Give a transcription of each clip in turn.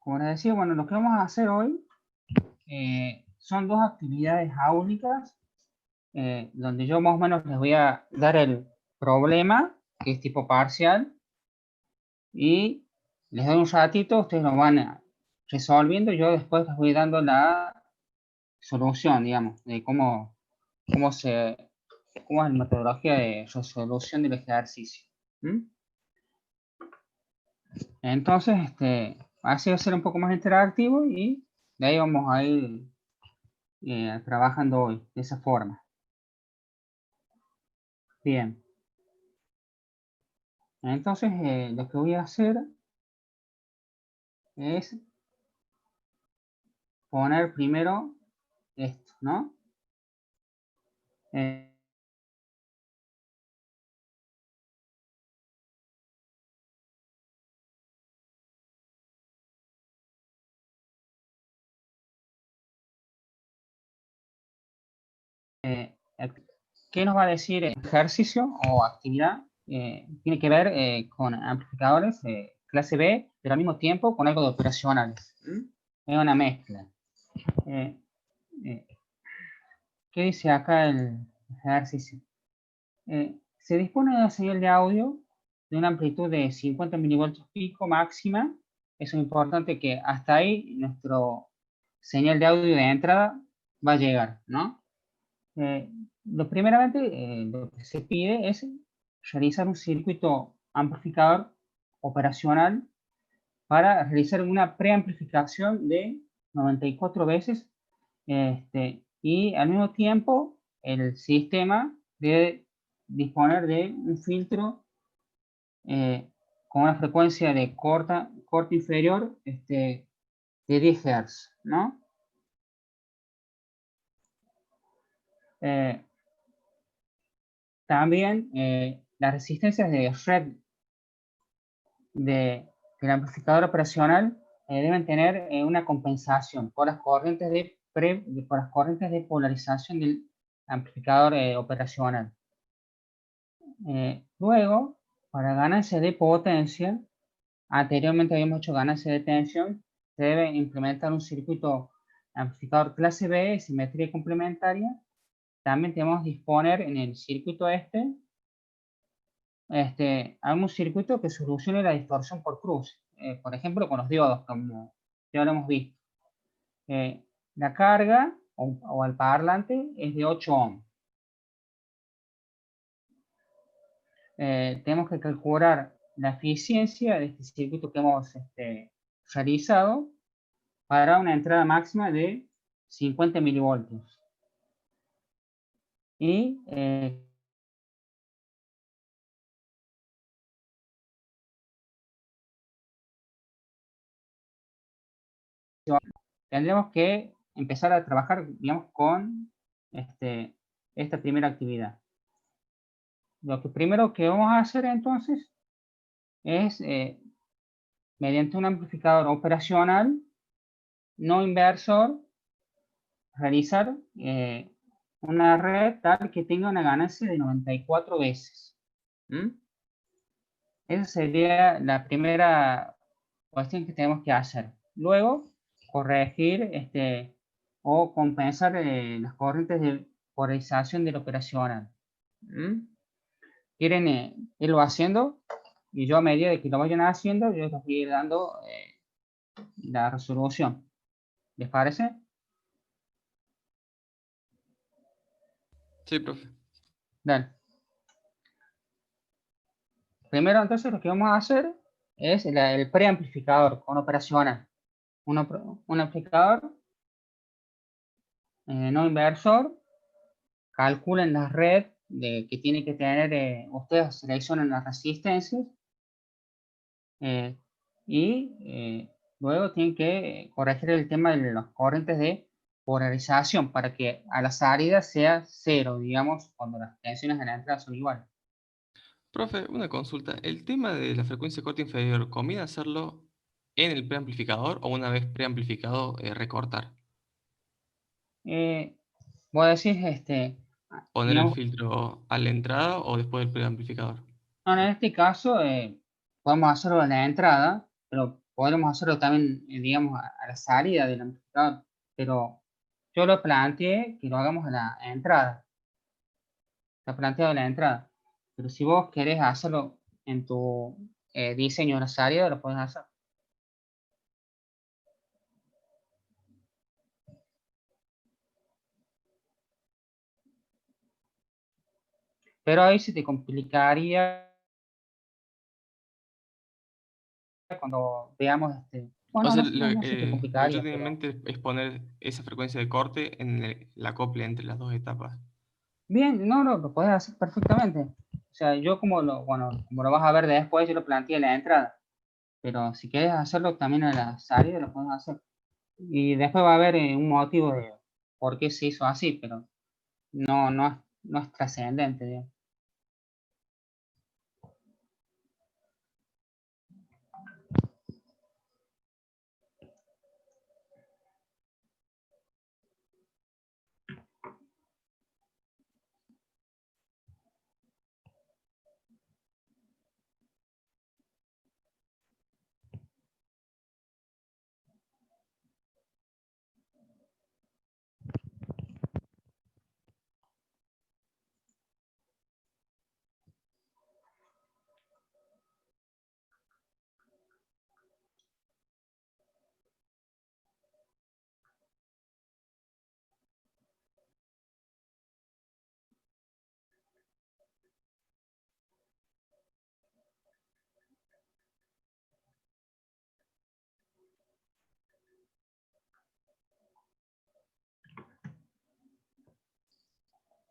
como les decía, bueno, lo que vamos a hacer hoy son dos actividades áulicas, donde yo más o menos les voy a dar el problema, que es tipo parcial, y les doy un ratito, ustedes lo van resolviendo, yo después les voy dando la solución, digamos, de cómo es la metodología de resolución del ejercicio. ¿Mm? Entonces, así va a ser un poco más interactivo y de ahí vamos a ir trabajando hoy, de esa forma. Bien. Entonces, lo que voy a hacer es poner primero esto, ¿no? ¿Qué nos va a decir el ejercicio o actividad? Tiene que ver con amplificadores clase B, pero al mismo tiempo con algo de operacionales. Es una mezcla. ¿Qué dice acá el ejercicio? Se dispone de una señal de audio de una amplitud de 50 milivoltios pico máxima. Es importante que hasta ahí nuestro señal de audio de entrada va a llegar, ¿no? Primeramente, lo que se pide es realizar un circuito amplificador operacional para realizar una preamplificación de 94 veces y al mismo tiempo el sistema debe disponer de un filtro con una frecuencia de corte inferior de 10 Hz, ¿no? También las resistencias de red del amplificador operacional deben tener una compensación por las corrientes por las corrientes de polarización del amplificador operacional. Luego, para ganancia de potencia, anteriormente habíamos hecho ganancia de tensión, se debe implementar un circuito amplificador clase B, simetría complementaria. También debemos disponer en el circuito hay un circuito que solucione la distorsión por cruce, por ejemplo con los diodos, como ya lo hemos visto. La carga o al parlante es de 8 ohms. Tenemos que calcular la eficiencia de este circuito que hemos realizado para una entrada máxima de 50 milivoltios. Y tendremos que empezar a trabajar, digamos, con esta primera actividad. Lo que primero que vamos a hacer entonces es, mediante un amplificador operacional no inversor, realizar una red tal que tenga una ganancia de 94 veces. Esa sería la primera cuestión que tenemos que hacer. Luego, corregir o compensar las corrientes de polarización del operacional. ¿Quieren irlo haciendo? Y yo a medida de que lo vayan haciendo, yo les voy a ir dando la resolución. ¿Les parece? Sí, profe. Dale. Primero, entonces, lo que vamos a hacer es el preamplificador con operacional. Un amplificador no inversor. Calculen la red que tiene que tener, ustedes seleccionan las resistencias y luego tienen que corregir el tema de las corrientes de polarización para que a la salida sea cero, digamos, cuando las tensiones de la entrada son iguales. Profe, una consulta. ¿El tema de la frecuencia corte inferior, conviene hacerlo en el preamplificador o una vez preamplificado recortar? Voy a decir, ¿Poner el digamos, filtro a la entrada o después del preamplificador? no, en este caso podemos hacerlo en la entrada, pero podremos hacerlo también, digamos, a la salida del amplificador, pero yo lo planteé que lo hagamos a la entrada. Está planteado en la entrada. Pero si vos querés hacerlo en tu diseño de la salida, lo podés hacer. Pero ahí se te complicaría cuando veamos este. O Bueno, sea, no se te lo que yo complicaría, tengo en pero. mente es poner esa frecuencia de corte en el acople entre las dos etapas. Bien, no, lo podés hacer perfectamente. O sea, yo como lo vas a ver después, yo lo planteé en la entrada. Pero si quieres hacerlo también a la salida, lo podés hacer. Y después va a haber un motivo de por qué se hizo así, pero no es trascendente, digamos.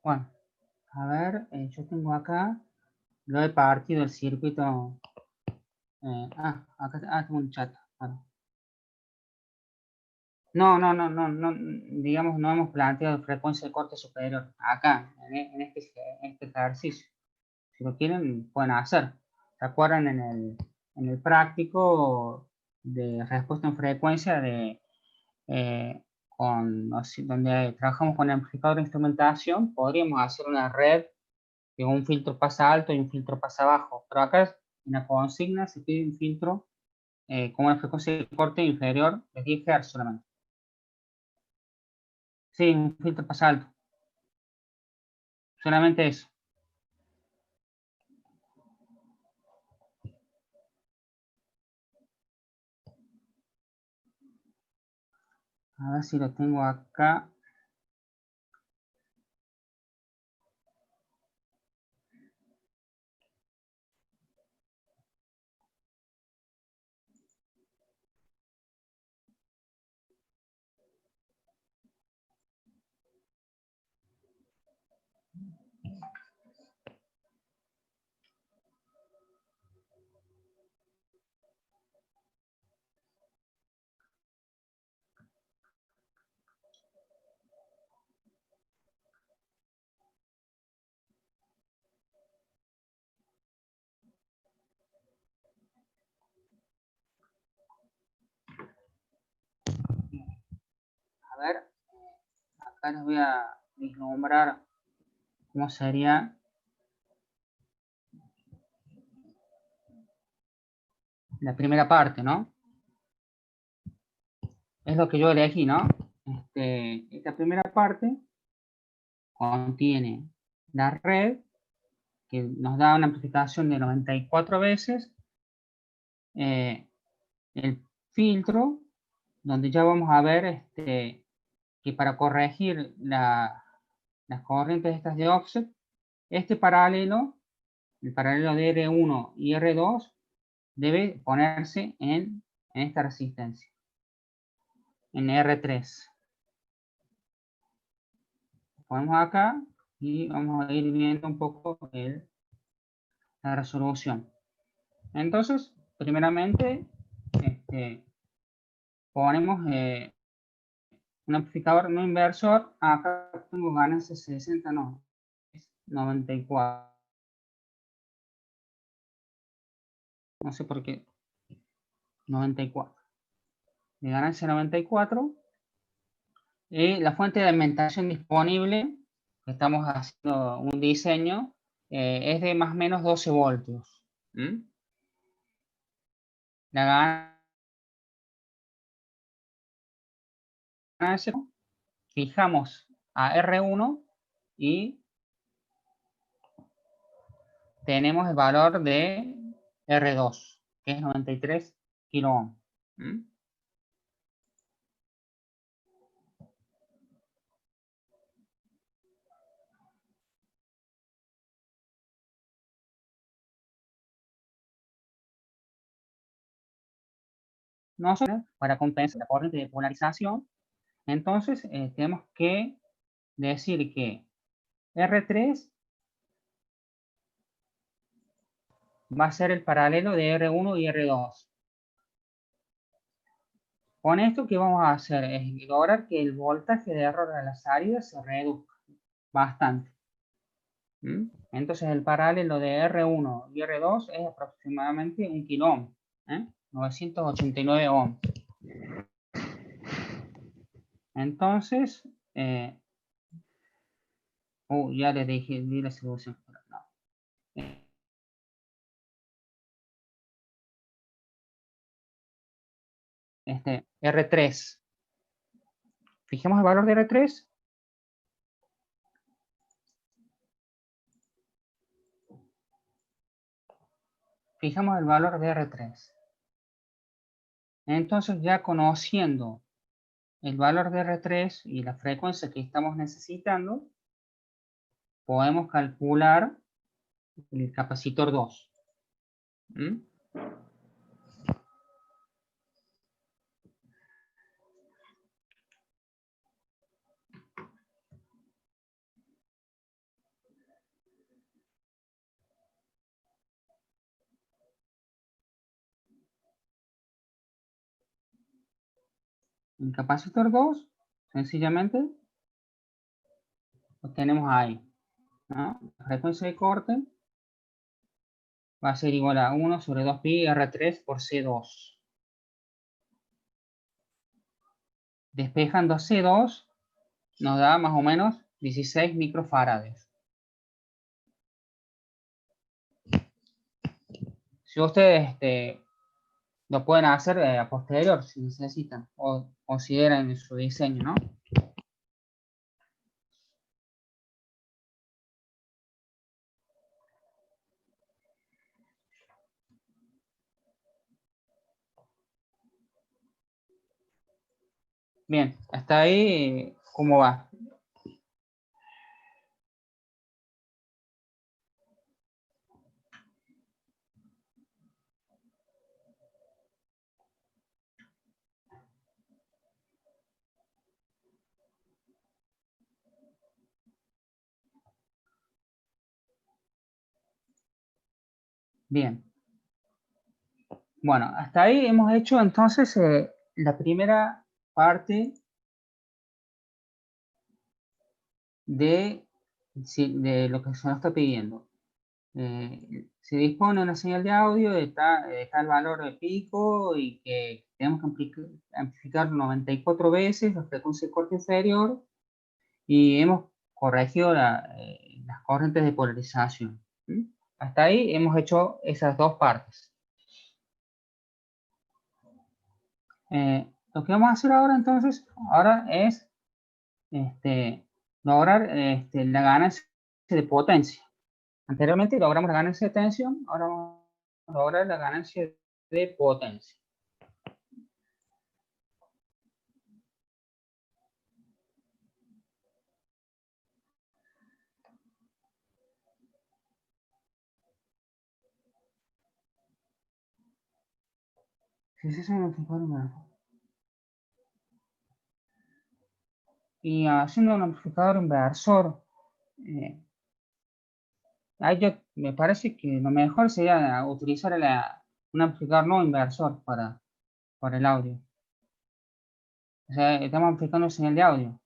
Bueno, a ver, yo tengo acá, lo he partido el circuito. Acá tengo un chat. Bueno. No, digamos, no hemos planteado frecuencia de corte superior acá, en este ejercicio. Si lo quieren, pueden hacer. ¿Se acuerdan en el práctico de respuesta en frecuencia donde trabajamos con amplificador de instrumentación? Podríamos hacer una red de un filtro pasa alto y un filtro pasa bajo. Pero acá en la consigna se pide un filtro con una frecuencia de corte inferior de 10 Hz solamente. Sí, un filtro pasa alto. Solamente eso. A ver si lo tengo acá. A ver, acá les voy a vislumbrar cómo sería la primera parte, ¿no? Es lo que yo elegí, ¿no? Esta primera parte contiene la red que nos da una amplificación de 94 veces, el filtro, donde ya vamos a ver que para corregir las corrientes estas de offset, este paralelo, el paralelo de R1 y R2, debe ponerse en esta resistencia, en R3. Ponemos acá y vamos a ir viendo un poco la resolución. Entonces, primeramente, ponemos un amplificador no inversor. Acá tengo ganancia 60, no, es 94. No sé por qué. 94. De ganancia 94. Y la fuente de alimentación disponible, estamos haciendo un diseño, es de más o menos 12 voltios. ¿Mm? La ganancia, fijamos a R1 y tenemos el valor de R2, que es 93 kilo ohm. Nosotros, para compensar la corriente de polarización, entonces tenemos que decir que R3 va a ser el paralelo de R1 y R2. Con esto, ¿qué vamos a hacer? Es lograr que el voltaje de error de la salida se reduzca bastante. Entonces, el paralelo de R1 y R2 es aproximadamente 1 kilo ohm, 989 ohm. Entonces, ya le dije, di la solución. No. R3. Fijemos el valor de R3. Fijamos el valor de R3. Entonces, ya conociendo el valor de R3 y la frecuencia que estamos necesitando, podemos calcular el capacitor 2. El capacitor 2, sencillamente, lo tenemos ahí, ¿no? La frecuencia de corte va a ser igual a 1 sobre 2pi R3 por C2. Despejando C2, nos da más o menos 16 microfarads. Si ustedes lo pueden hacer a posterior, si necesitan, o consideran en su diseño, ¿no? Bien, hasta ahí, ¿cómo va? Bien. Bueno, hasta ahí hemos hecho entonces la primera parte de lo que se nos está pidiendo. Se dispone una señal de audio de tal valor de pico y que tenemos que amplificar 94 veces la frecuencia de corte inferior y hemos corregido las corrientes de polarización. Hasta ahí hemos hecho esas dos partes. Lo que vamos a hacer ahora entonces, ahora es lograr la ganancia de potencia. Anteriormente logramos la ganancia de tensión, ahora vamos a lograr la ganancia de potencia. Si se hace un amplificador inversor. Y haciendo un amplificador inversor, me parece que lo mejor sería utilizar un amplificador no inversor para el audio. O sea, estamos amplificando señal de audio.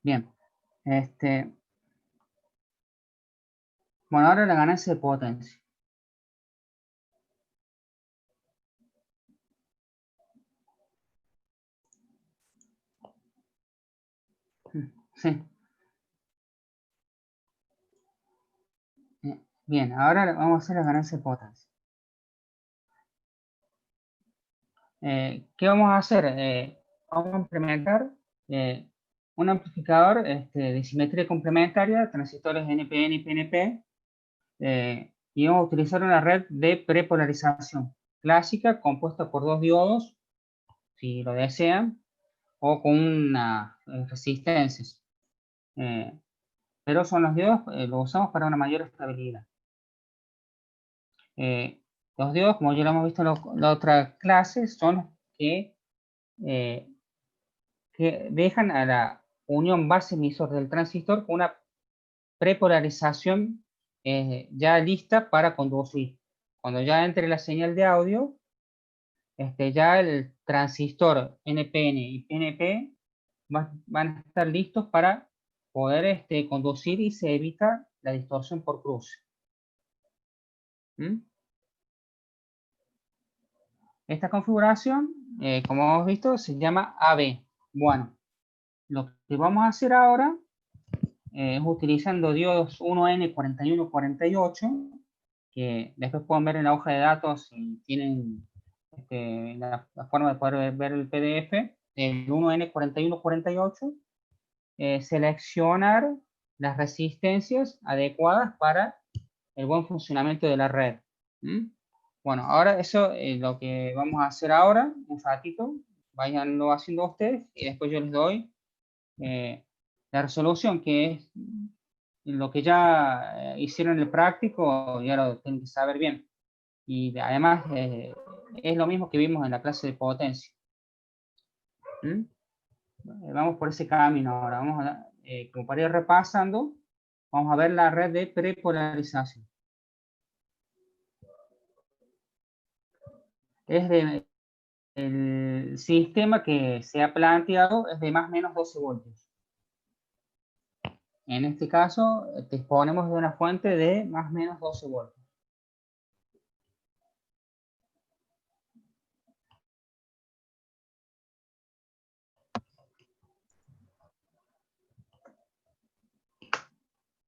Bien. Bueno, ahora la ganancia de potencia. Sí. Bien, ahora vamos a hacer la ganancia de potencia. ¿Qué vamos a hacer? Vamos a implementar un amplificador de simetría complementaria, transistores NPN y PNP, y vamos a utilizar una red de prepolarización clásica compuesta por dos diodos, si lo desean, o con una resistencias. Pero son los diodos, los usamos para una mayor estabilidad. Los diodos, como ya lo hemos visto en la otra clase, son los que dejan a la unión base-emisor del transistor con una prepolarización ya lista para conducir. Cuando ya entre la señal de audio, ya el transistor NPN y PNP van a estar listos para poder conducir y se evita la distorsión por cruce. ¿Mm? Esta configuración, como hemos visto, se llama AB. Bueno, lo que vamos a hacer ahora es utilizando diodos 1N4148, que después pueden ver en la hoja de datos si tienen la forma de poder ver el PDF, el 1N4148, seleccionar las resistencias adecuadas para el buen funcionamiento de la red. ¿Mm? Bueno, ahora eso es lo que vamos a hacer ahora, un ratito, váyanlo haciendo ustedes y después yo les doy la resolución, que es lo que ya hicieron en el práctico, ya lo tienen que saber bien. Y además es lo mismo que vimos en la clase de potencia. ¿Mm? Vamos por ese camino ahora. Vamos como para ir repasando, vamos a ver la red de prepolarización. El sistema que se ha planteado es de más o menos 12 voltios. En este caso, disponemos de una fuente de más o menos 12 voltios.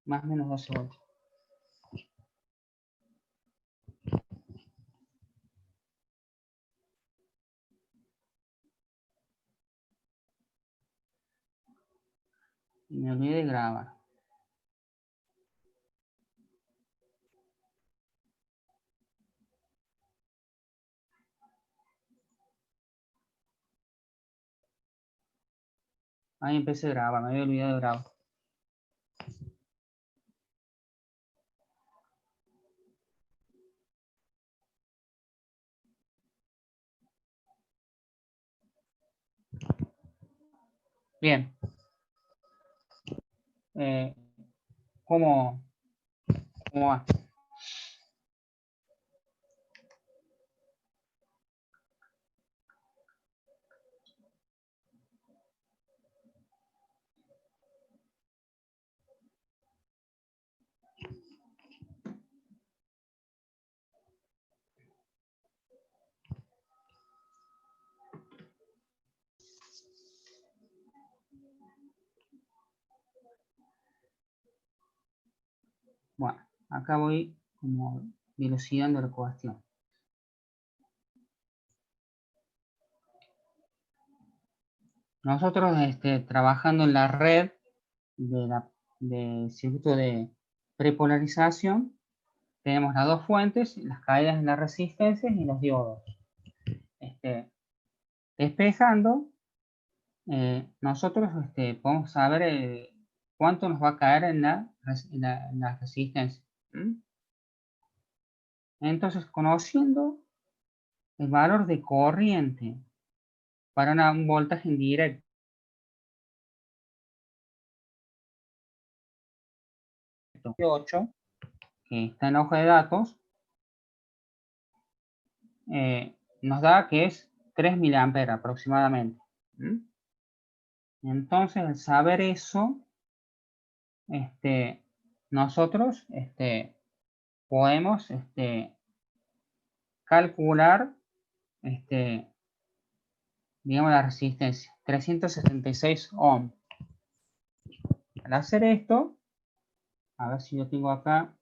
Más o menos 12 voltios. Y me olvidé de grabar. Ahí empecé a grabar, me había olvidado de grabar. Bien. ¿Cómo va? Bueno, acá voy como dilucidando la cuestión. Nosotros trabajando en la red de circuito de prepolarización, tenemos las dos fuentes, las caídas en las resistencias y los diodos. Despejando, nosotros podemos saber cuánto nos va a caer en la resistencia. ¿Mm? Entonces, conociendo el valor de corriente para un voltaje indirecto, que está en la hoja de datos, nos da que es 3 miliamperes aproximadamente. ¿Mm? Entonces, al saber eso, nosotros podemos calcular, digamos, la resistencia, 376 ohm. Al hacer esto, a ver si yo tengo acá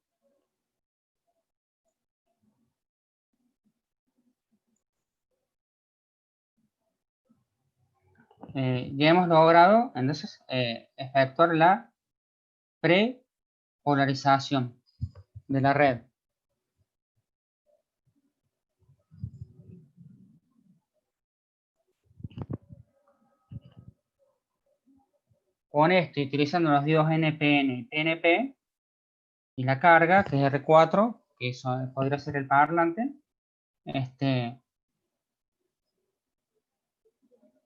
ya hemos logrado entonces efectuar la prepolarización de la red. Con esto, utilizando los diodos NPN y PNP, y la carga, que es R4, que eso podría ser el parlante,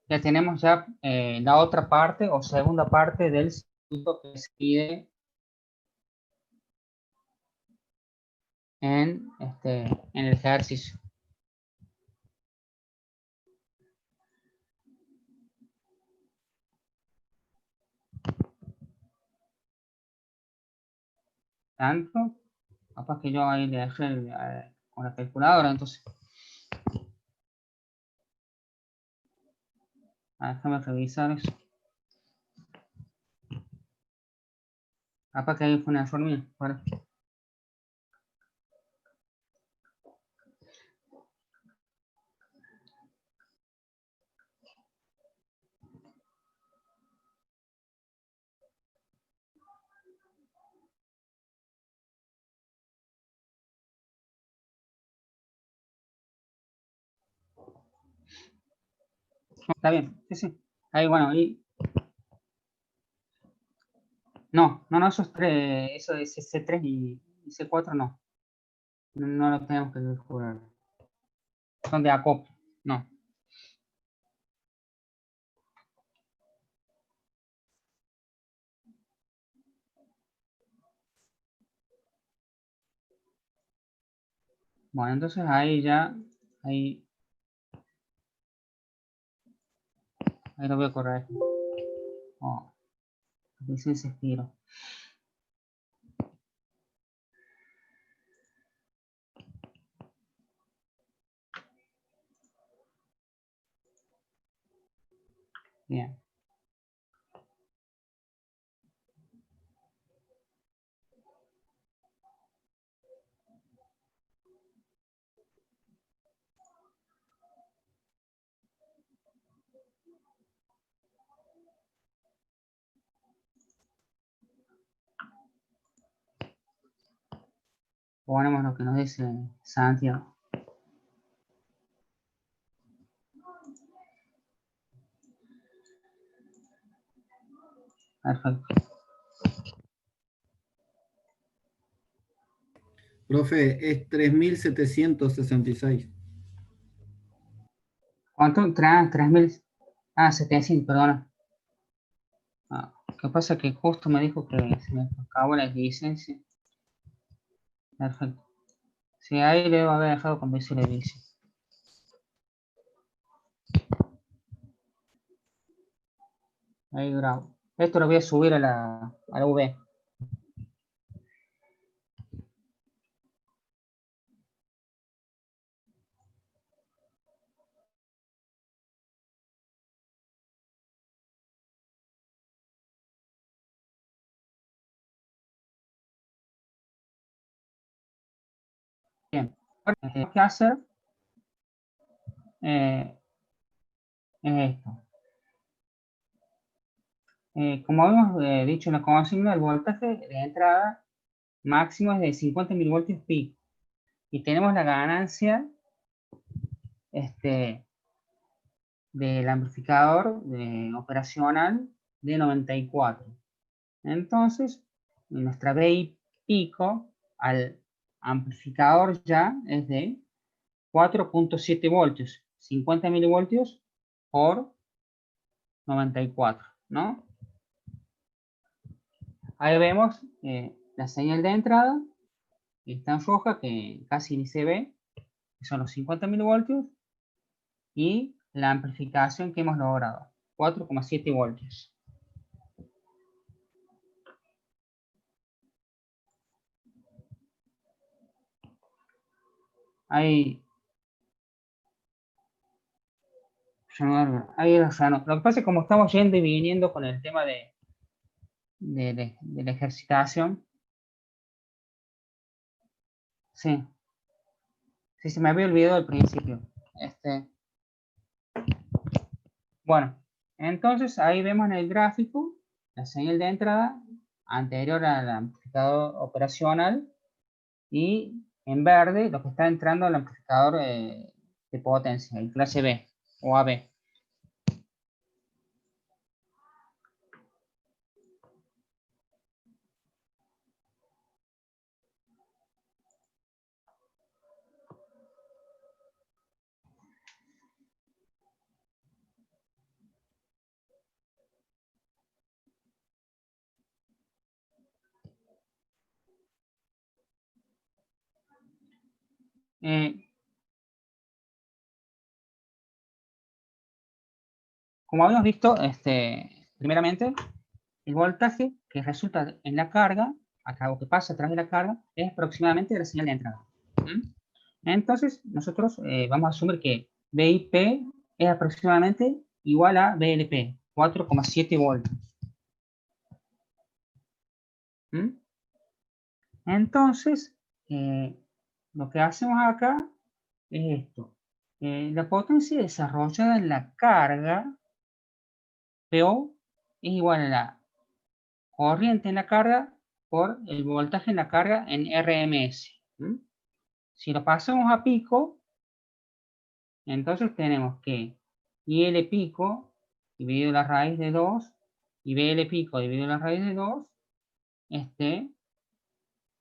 ya tenemos ya la otra parte o segunda parte del circuito que se pide en el ejercicio. Tanto, capaz que yo ahí le dejé con la calculadora, entonces. Déjame revisar eso. Capaz que ahí fue una error mío. Bueno. Está bien, sí, sí. Ahí, bueno, ahí. No, esos tres, eso de C3 y C4 no. No lo tenemos que calcular. Son de acople, no. Bueno, entonces ahí ya, ahí lo voy a correr. Oh, dice ese giro. Bien. Ponemos lo que nos dice Santiago. Perfecto. Profe, es 3766. ¿Cuánto? 3.000. Ah, 700, perdona. Ah, ¿qué pasa? Que justo me dijo que se me acabó la licencia. Perfecto. Sí, ahí le debo haber dejado con dice la licencia. Ahí grabo. Esto lo voy a subir a la V. Bien. Ahora lo que tengo que hacer es esto. Como habíamos dicho en la consigna, el voltaje de entrada máximo es de 50 milivoltios pico. Y tenemos la ganancia del amplificador operacional de 94. Entonces, nuestra BI pico al amplificador ya es de 4.7 voltios, 50 milivoltios por 94, ¿no? Ahí vemos la señal de entrada, que está en roja, que casi ni se ve, que son los 50 milivoltios, y la amplificación que hemos logrado, 4,7 voltios. Ahí lo que pasa es que como estamos yendo y viniendo con el tema de la ejercitación, sí, sí, se me había olvidado al principio. Bueno, Entonces ahí vemos en el gráfico la señal de entrada anterior al amplificador operacional y en verde lo que está entrando al amplificador de potencia, el clase B o AB. Como habíamos visto, primeramente, el voltaje que resulta en la carga, acá o que pasa a través de la carga, es aproximadamente la señal de entrada. Entonces, nosotros vamos a asumir que BIP es aproximadamente igual a BLP, 4,7 voltios. Entonces, lo que hacemos acá es esto. La potencia desarrollada en la carga, PO, es igual a la corriente en la carga por el voltaje en la carga en RMS. Si lo pasamos a pico, entonces tenemos que IL pico dividido la raíz de 2 y BL pico dividido la raíz de 2,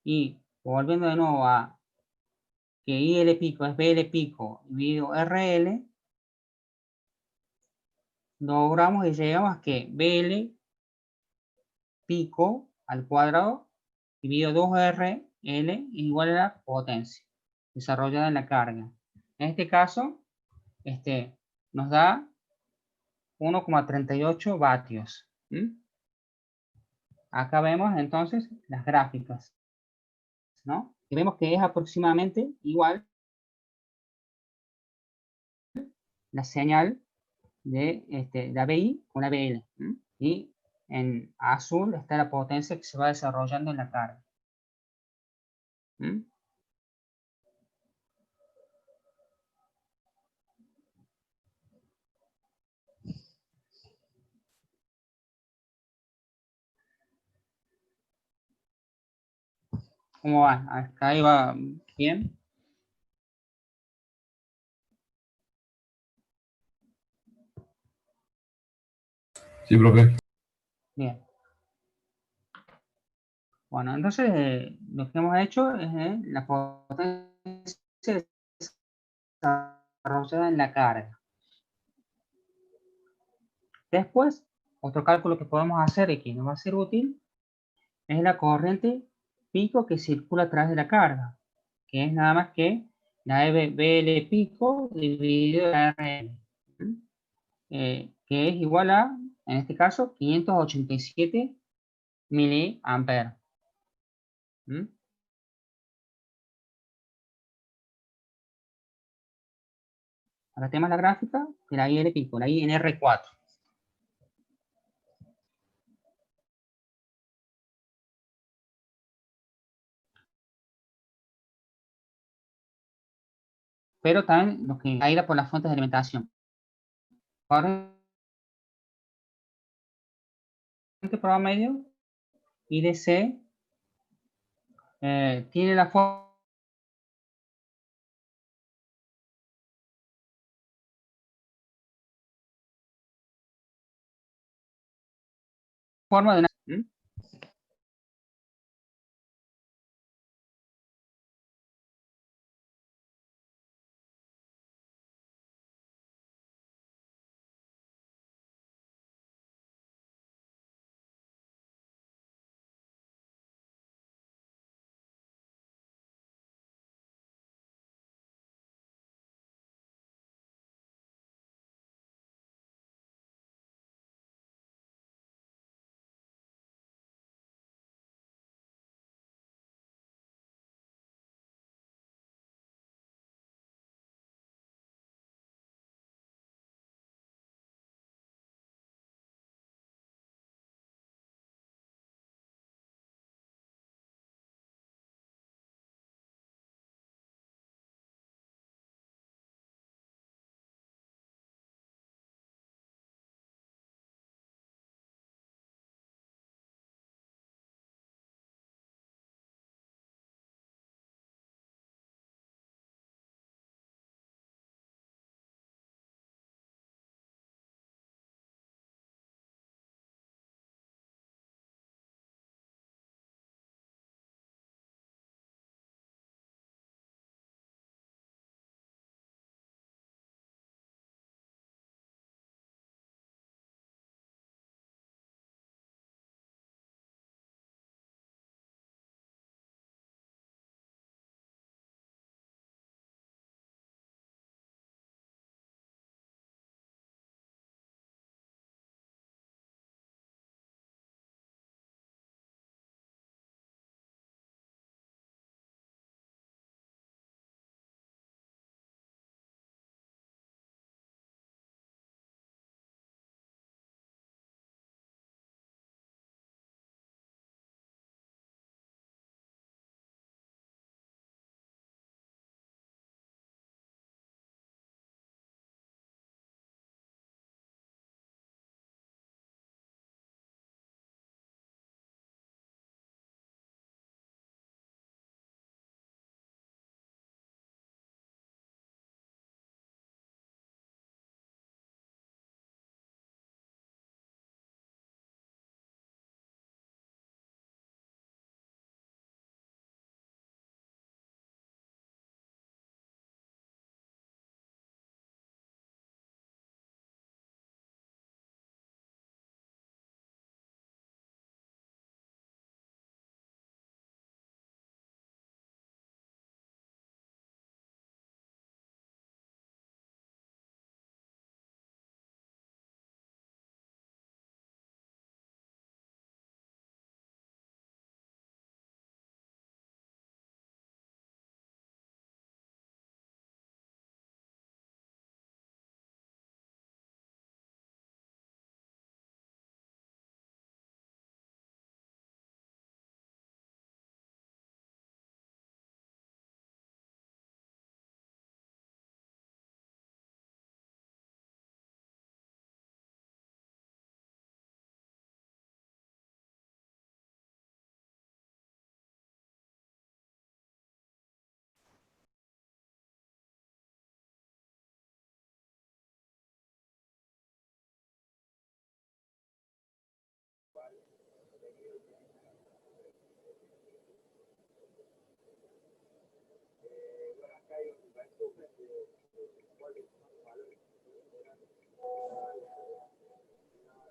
y volviendo de nuevo a que IL pico es BL pico dividido RL, logramos y llegamos a que BL pico al cuadrado dividido 2RL es igual a la potencia desarrollada en la carga. En este caso, nos da 1,38 vatios. Acá vemos entonces las gráficas, ¿no? Y vemos que es aproximadamente igual la señal de la BI con la BL. Y en azul está la potencia que se va desarrollando en la carga. ¿Cómo va? Acá ahí va bien. Sí, profe. Bien. Bueno, entonces lo que hemos hecho es la potencia desarrollada en la carga. Después, otro cálculo que podemos hacer y que nos va a ser útil es la corriente pico que circula a través de la carga, que es nada más que la BL pico dividido la RL, que es igual a, en este caso, 587 miliamperes. Ahora tenemos la gráfica de la IL pico, la I en R4. Pero también lo que caída por las fuentes de alimentación. Corriente promedio, IDC, tiene la forma de una...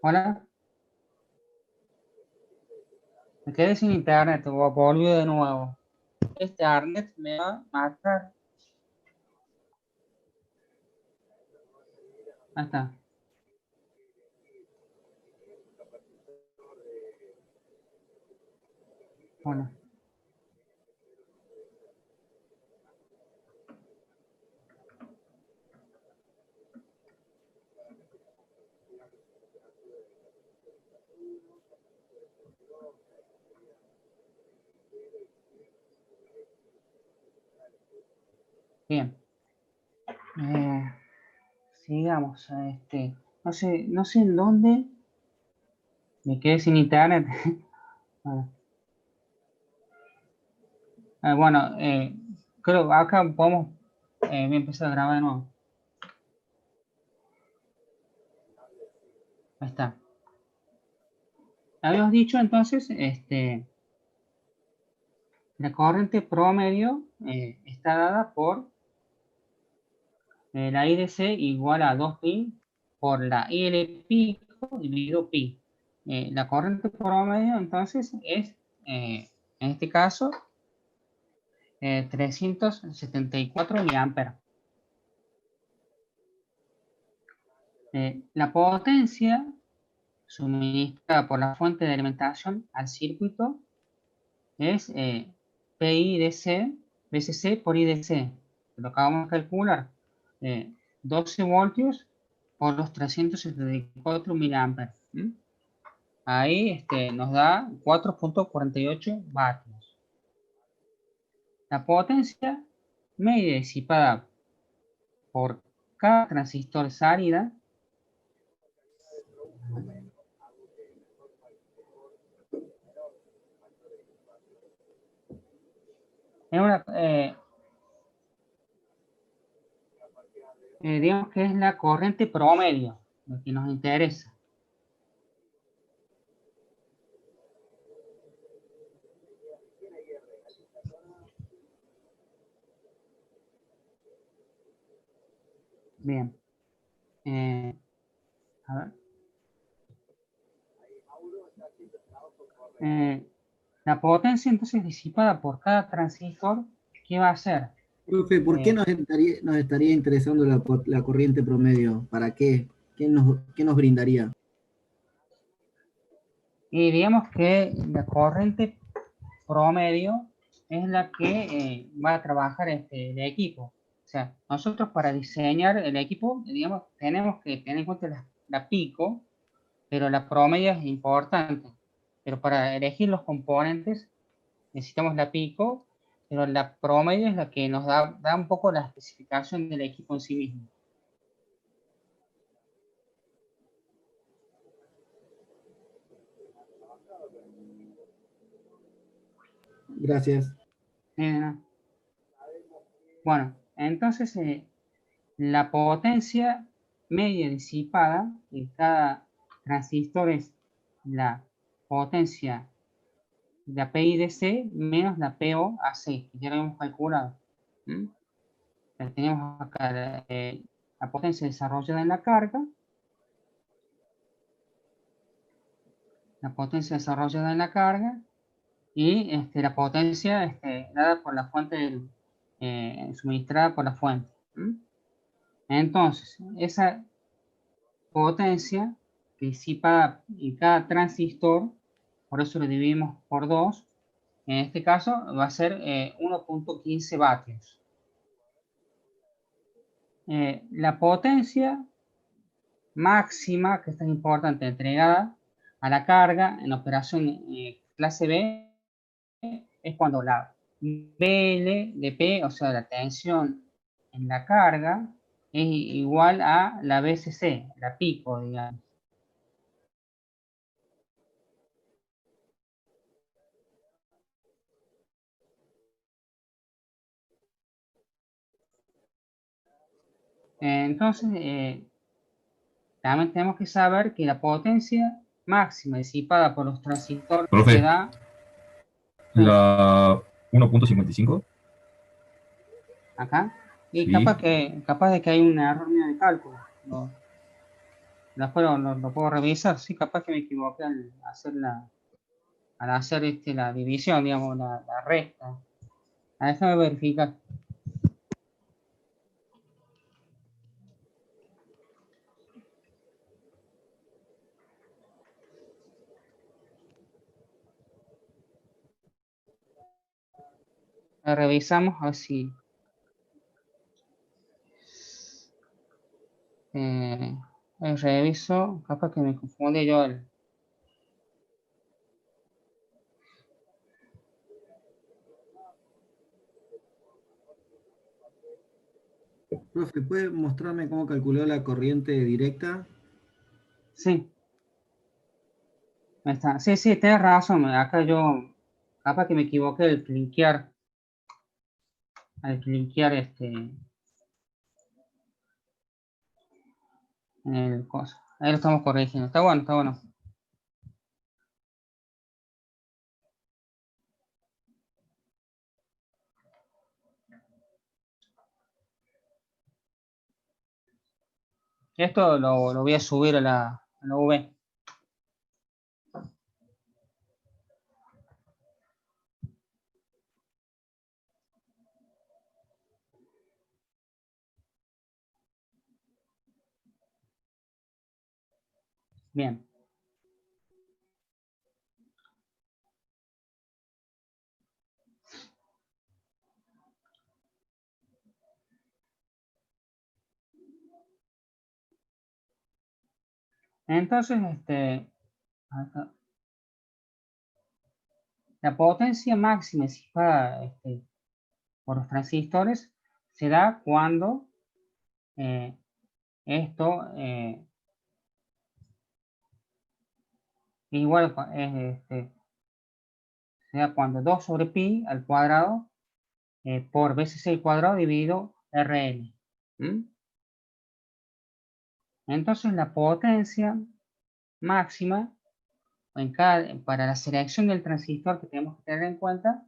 Hola, me quedé sin internet, volví de nuevo. Este Arnet me va a matar. Ahí está. Bueno, bien. Eh, sigamos. No sé en dónde me quedé sin internet. Bueno, bueno, creo que acá podemos empezar a grabar de nuevo. Ahí está. Habíamos dicho entonces, la corriente promedio está dada por la IDC igual a 2pi por la IL pico dividido pi. La corriente promedio entonces es, en este caso, 374 miliamperes. La potencia suministrada por la fuente de alimentación al circuito es PI DCC por IDC. Lo acabamos de calcular. 12 voltios por los 374 miliamperes. Ahí nos da 4.48 vatios. La potencia media disipada por cada transistor salida es una, digamos que es la corriente promedio, lo que nos interesa. Bien. A ver. La potencia entonces disipada por cada transistor, ¿qué va a hacer? Profe, ¿por qué nos estaría interesando la corriente promedio? ¿Para qué? ¿Qué nos brindaría? Y digamos que la corriente promedio es la que va a trabajar el equipo. O sea, nosotros para diseñar el equipo, digamos, tenemos que tener en cuenta la pico, pero la promedio es importante. Pero para elegir los componentes necesitamos la pico, pero la promedio es la que nos da un poco la especificación del equipo en sí mismo. Gracias. Bueno, entonces la potencia media disipada en cada transistor es la potencia de la PIDC menos la POAC, que ya lo hemos calculado. Tenemos acá la potencia desarrollada en la carga, y la potencia dada por la fuente suministrada por la fuente. Entonces, esa potencia disipada en cada transistor, por eso lo dividimos por 2, en este caso va a ser 1.15 vatios. La potencia máxima, que es tan importante, entregada a la carga en operación clase B, es cuando la BL de P, o sea, la tensión en la carga, es igual a la BCC, la pico, digamos. Entonces, también tenemos que saber que la potencia máxima disipada por los transistores Profe, que da... la 1.55. Acá, y Sí. capaz de que hay un error mío de cálculo. Después lo puedo revisar, sí, capaz que me equivoqué al hacer la división, digamos, la resta. Déjame verificar. Revisamos a ver si reviso, capaz que me confundí yo Profe, ¿puede mostrarme cómo calculó la corriente directa? sí, ahí está. Sí, sí, tienes razón. Acá yo, capaz que me equivoqué al cliquear en el coso. Ahí lo estamos corrigiendo. Está bueno, está bueno. Esto lo voy a subir a la V. Bien. Entonces, acá, la potencia máxima disipada por los transistores se da cuando esto igual se da cuando 2 sobre pi al cuadrado por veces el cuadrado dividido Rn. ¿Mm? Entonces la potencia máxima para la selección del transistor que tenemos que tener en cuenta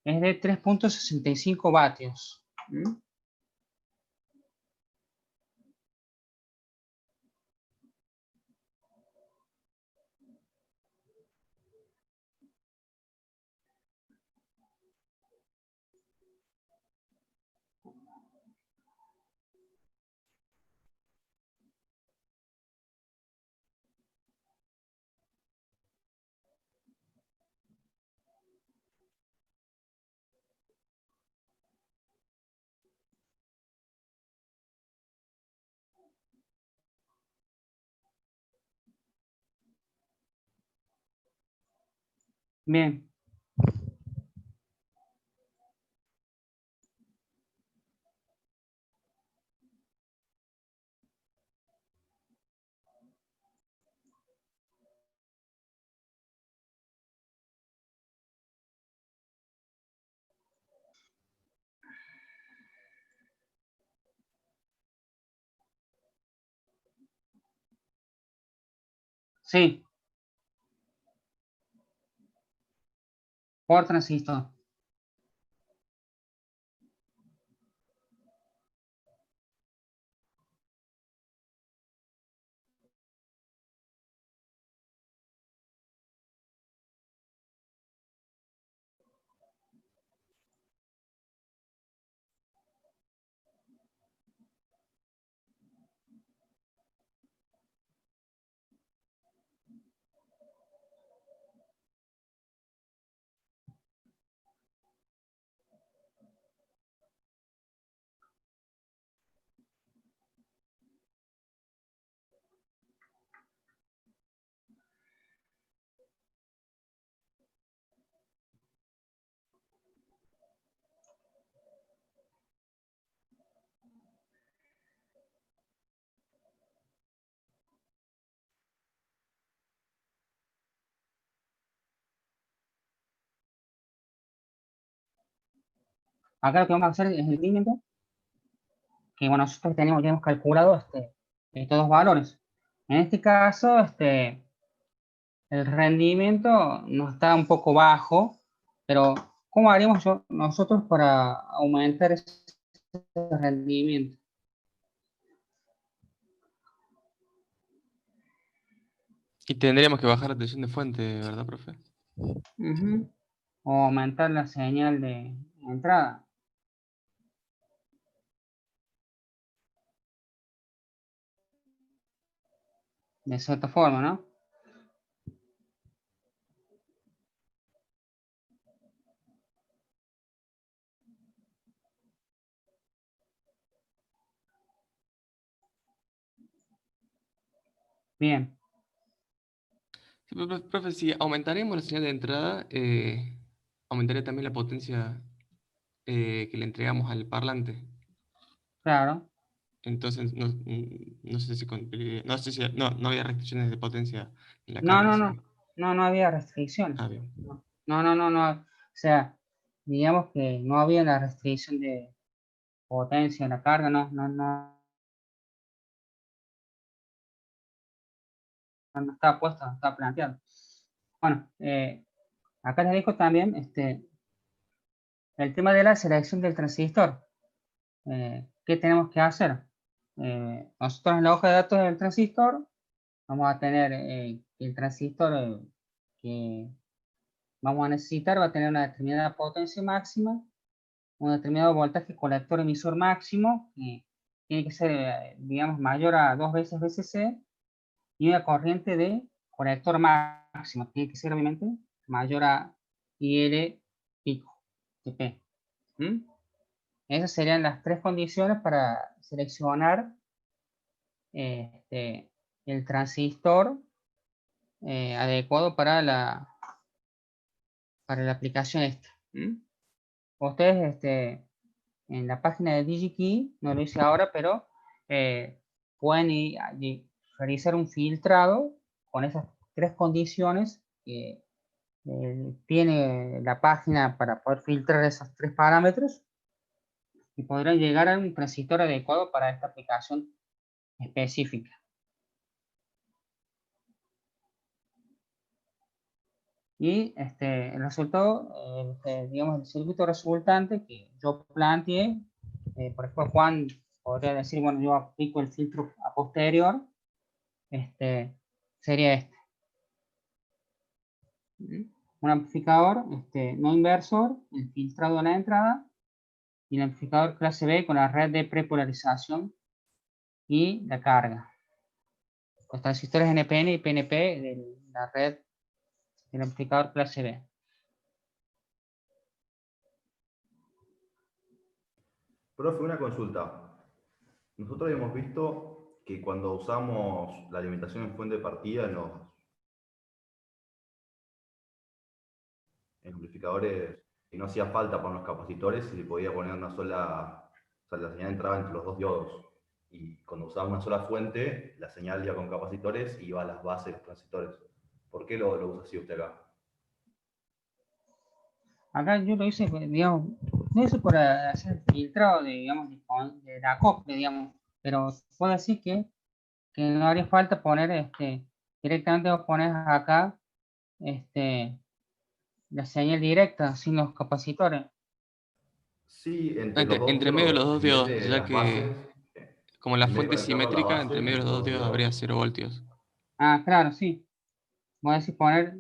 es de 3.65 vatios. ¿Mm? Bien, sí, por transistor. Acá lo que vamos a hacer es el rendimiento, que bueno, nosotros ya hemos calculado estos dos valores. En este caso, el rendimiento nos está un poco bajo, pero ¿cómo haríamos nosotros para aumentar ese rendimiento? Y tendríamos que bajar la tensión de fuente, ¿verdad, profe? Ujú. O aumentar la señal de entrada. De cierta forma, ¿no? Bien. Sí, profe, si aumentaremos la señal de entrada, aumentaría también la potencia que le entregamos al parlante. Claro. Entonces, no sé si no había restricciones de potencia en la No, carga, no, ¿sí? no. No había restricciones. Ah, bien. No. O sea, digamos que no había la restricción de potencia en la carga, no estaba puesto, no estaba planteado. Bueno, acá les dejo también el tema de la selección del transistor. ¿Qué tenemos que hacer? Nosotros en la hoja de datos del transistor vamos a tener el transistor que vamos a necesitar va a tener una determinada potencia máxima, un determinado voltaje colector emisor máximo, que tiene que ser, digamos, mayor a 2 veces VCC, y una corriente de colector máximo, tiene que ser obviamente mayor a IL pico, TP. ¿Mm? Esas serían las tres condiciones para seleccionar el transistor adecuado para la aplicación esta. ¿Mm? Ustedes en la página de DigiKey, no lo hice ahora, pero pueden realizar un filtrado con esas tres condiciones que tiene la página para poder filtrar esos tres parámetros y podrán llegar a un transistor adecuado para esta aplicación específica. Y el resultado, digamos, el circuito resultante que yo planteé, por ejemplo, Juan podría decir, bueno, yo aplico el filtro a posterior, sería este. Un amplificador no inversor, el filtrado en la entrada, y el amplificador clase B con la red de prepolarización y la carga. Los transistores NPN y PNP de la red del amplificador clase B. Profe, una consulta. Nosotros hemos visto que cuando usamos la alimentación en fuente de partida en amplificadores, y no hacía falta poner los capacitores y se podía poner una sola, o sea, la señal entraba entre los dos diodos. Y cuando usaba una sola fuente, la señal iba con capacitores y iba a las bases de los transistores. ¿Por qué lo usa así usted acá? Acá yo lo hice, digamos, no hice por hacer filtrado de, digamos, de la acople, digamos, pero puedo decir que no haría falta poner, directamente vos pones acá, la señal directa, sin los capacitores. Sí, entre los dos Entre medio de los diodos, dos en vez diodos, de ya las bases, que como la en vez de fuente es conectarlo a la simétrica, base, entre medio de entre los los dos dos diodos habría diodos. 0 voltios. Ah, claro, sí. Voy a decir poner,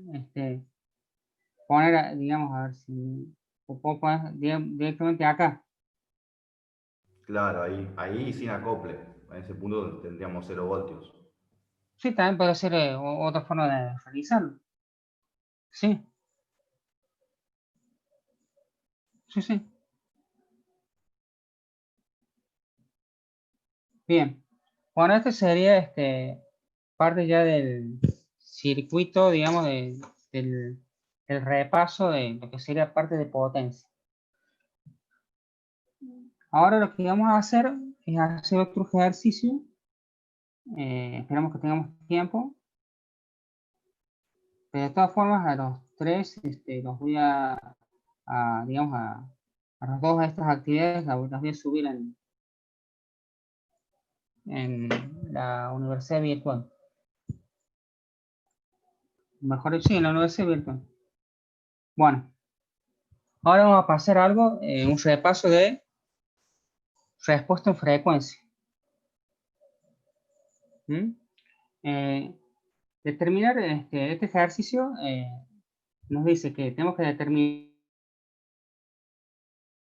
digamos, a ver si puedo poner directamente acá. Claro, ahí sin acople. En ese punto tendríamos 0 voltios. Sí, también puede ser otra forma de realizarlo. Sí, sí. Bien. Bueno, este sería parte ya del circuito, digamos, del repaso de lo que sería parte de potencia. Ahora lo que vamos a hacer es hacer otro ejercicio. Esperamos que tengamos tiempo. Pero de todas formas, a los tres los voy digamos, a las dos de estas actividades las voy a subir en la universidad virtual. Mejor sí, en la universidad virtual. Bueno, ahora vamos a pasar algo, un repaso de respuesta en frecuencia. ¿Mm? determinar este ejercicio nos dice que tenemos que determinar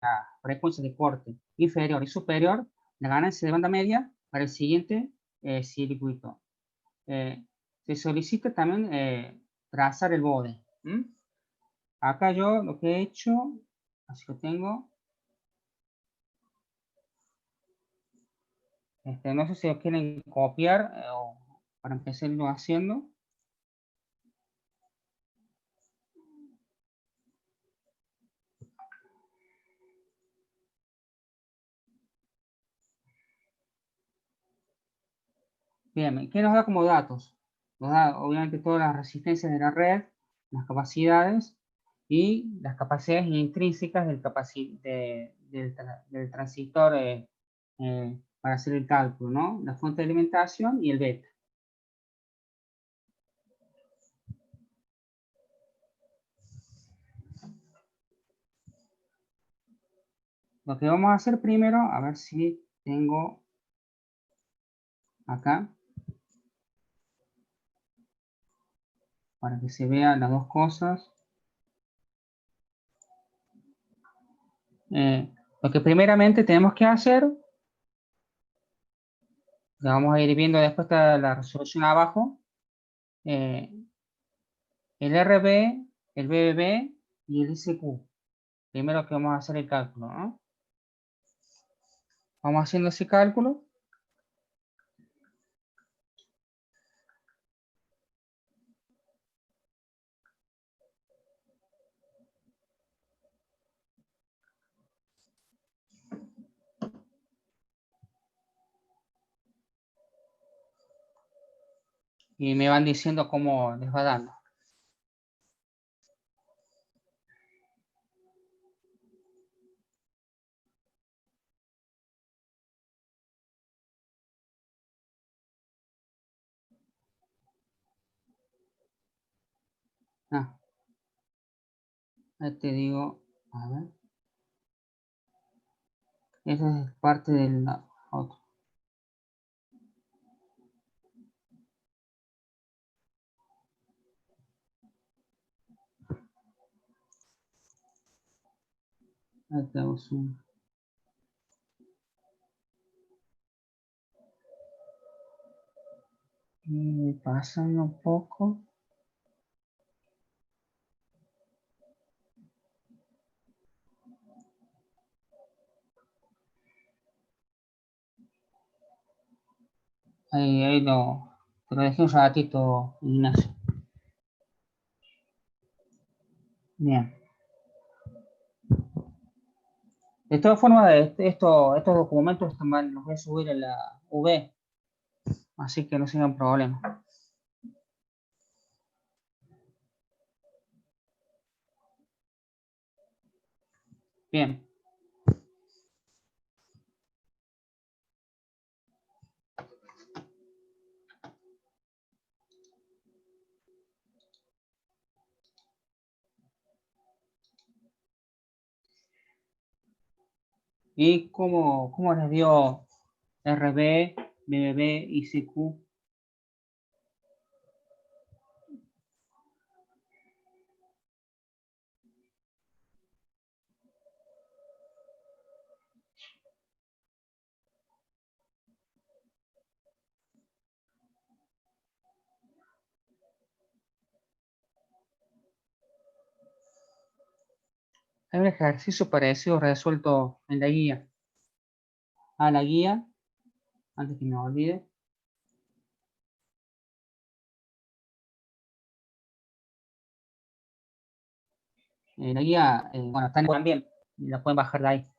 la frecuencia de corte inferior y superior, la ganancia de banda media para el siguiente circuito. Se solicita también trazar el bode. Acá yo lo que he hecho, así lo tengo. No sé si lo quieren copiar o para empezarlo haciendo. Bien, ¿qué nos da como datos? Nos da obviamente todas las resistencias de la red, las capacidades y las capacidades intrínsecas del transistor para hacer el cálculo, ¿no? La fuente de alimentación y el beta. Lo que vamos a hacer primero, a ver si tengo acá, para que se vean las dos cosas. Lo que primeramente tenemos que hacer, la vamos a ir viendo después está la resolución abajo, el RB, el BBB y el ICQ. Primero que vamos a hacer el cálculo, ¿no? Vamos haciendo ese cálculo. Y me van diciendo cómo les va dando. Ah, ahí te digo, a ver. Esa es parte del otro. Ahí tenemos un... Y pasan un poco. Ahí te lo dejé un ratito, Ignacio. Bien. De todas formas, estos documentos también los voy a subir a la V, así que no será un problema. Bien. ¿Y cómo les dio RB, BBB y CQ? Hay un ejercicio parecido resuelto en la guía. La guía, antes que me olvide. La guía, bueno, está también, la pueden bajar de ahí.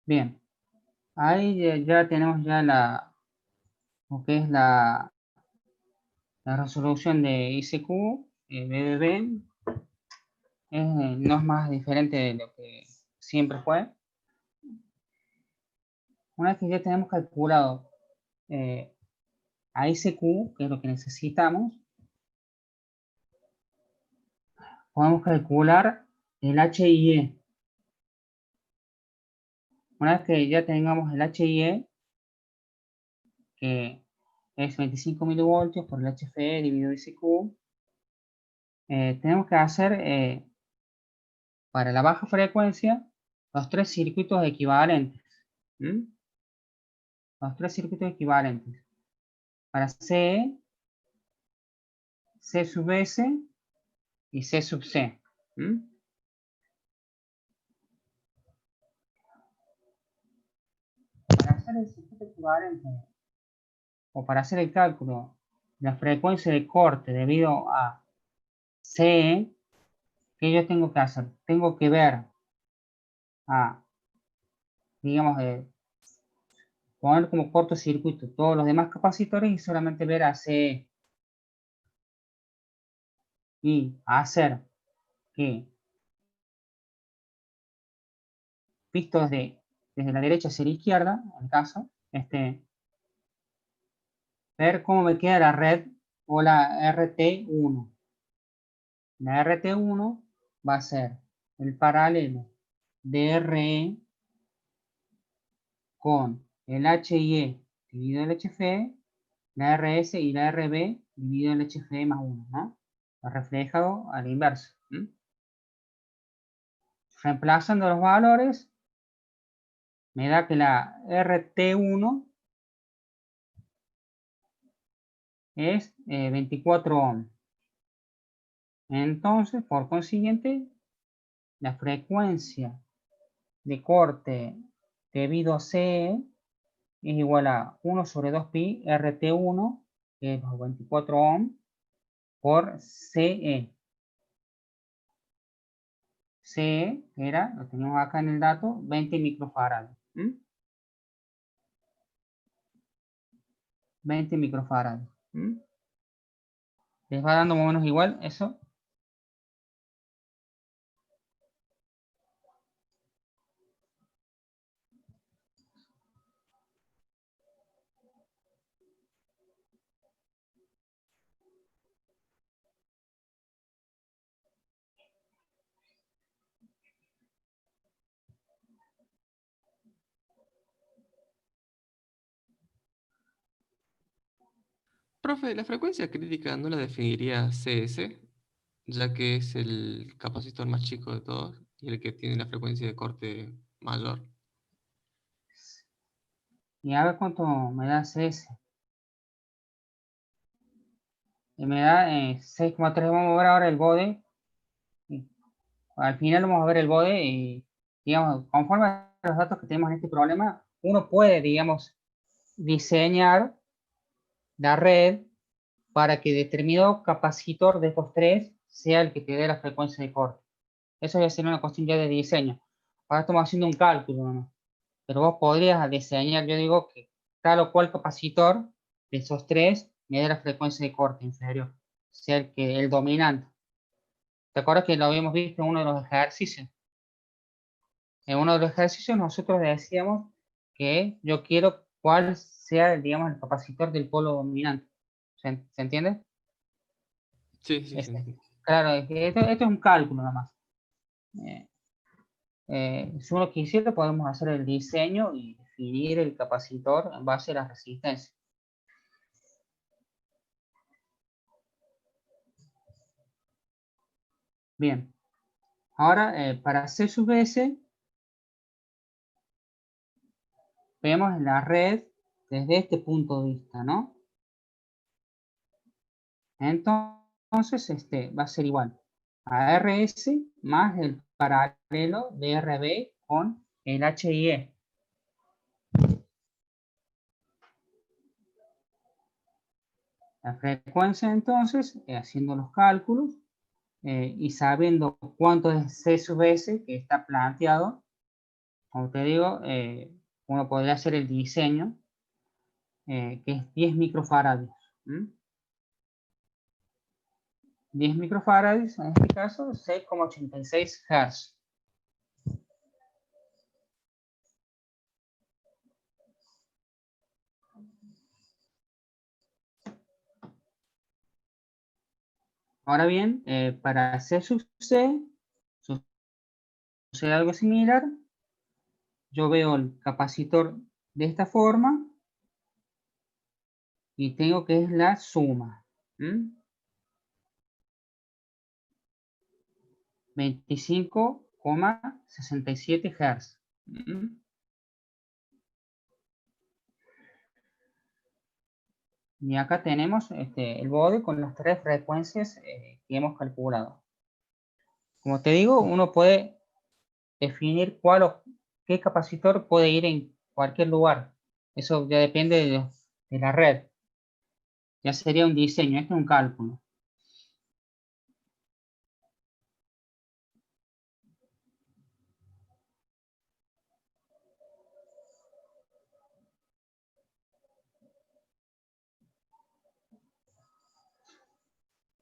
Bien, ahí ya tenemos ya lo que es la La resolución de ICQ, BBB, no es más diferente de lo que siempre fue. Una vez que ya tenemos calculado a ICQ, que es lo que necesitamos, podemos calcular el HIE. Una vez que ya tengamos el HIE, que es 25 milivoltios por el HFE dividido ICQ, tenemos que hacer para la baja frecuencia los tres circuitos equivalentes. Los tres circuitos equivalentes. Para CE, C sub S y C sub C. Para hacer el circuito equivalente o para hacer el cálculo de la frecuencia de corte debido a CE, ¿qué yo tengo que hacer? Tengo que ver digamos, poner como cortocircuito todos los demás capacitores y solamente ver a CE. Y hacer que, visto desde la derecha hacia la izquierda, en el caso, ver cómo me queda la red o la RT1. La RT1 va a ser el paralelo de RE con el HIE dividido el HFE, la RS y la RB dividido el HFE más 1, ¿no? Reflejado a la inversa. Reemplazando los valores, me da que la RT1 es 24 ohm. Entonces, por consiguiente, la frecuencia de corte debido a CE es igual a 1 sobre 2pi RT1, que es los 24 ohm, por CE. CE era, lo tenemos acá en el dato, 20 microfarads. 20 microfarads. ¿Les va dando más o menos igual eso? Profe, la frecuencia crítica no la definiría CS, ya que es el capacitor más chico de todos y el que tiene la frecuencia de corte mayor. Y a ver cuánto me da CS. Me da 6,3. Vamos a ver ahora el bode. Al final vamos a ver el bode y, digamos, conforme a los datos que tenemos en este problema, uno puede, digamos, diseñar la red para que determinado capacitor de estos tres sea el que te dé la frecuencia de corte. Eso ya sería una cuestión ya de diseño. Ahora estamos haciendo un cálculo, ¿no? Pero vos podrías diseñar, yo digo, que tal o cual capacitor de esos tres me dé la frecuencia de corte inferior, sea el dominante. ¿Te acuerdas que lo habíamos visto en uno de los ejercicios? En uno de los ejercicios nosotros decíamos que yo quiero cuál sea, digamos, el capacitor del polo dominante. ¿Se entiende? Sí, sí, sí. Claro, esto es un cálculo nomás. Si uno quisiera, podemos hacer el diseño y definir el capacitor en base a la resistencia. Bien. Ahora, para C sub S, vemos la red desde este punto de vista, ¿no? Entonces, va a ser igual a RS más el paralelo de RB con el HIE. La frecuencia, entonces, haciendo los cálculos y sabiendo cuánto es C sub S que está planteado, como te digo, uno podría hacer el diseño, que es 10 microfarads. 10 microfarads, en este caso 6,86 Hz. Ahora bien, para C sub C, sucede algo similar. Yo veo el capacitor de esta forma y tengo que es la suma. 25,67 Hz. Y acá tenemos el bode con las 3 frecuencias que hemos calculado. Como te digo, uno puede definir cuál o qué capacitor puede ir en cualquier lugar. Eso ya depende de la red. Ya sería un diseño, este es un cálculo.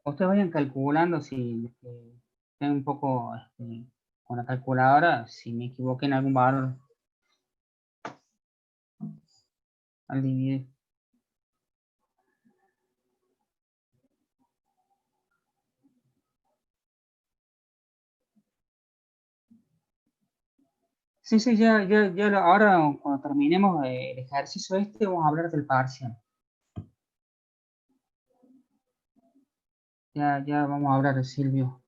Ustedes vayan calculando si estén un poco con la calculadora, si me equivoqué en algún valor al dividir. Sí, sí, ahora cuando terminemos el ejercicio vamos a hablar del parcial. Ya vamos a hablar, Silvio,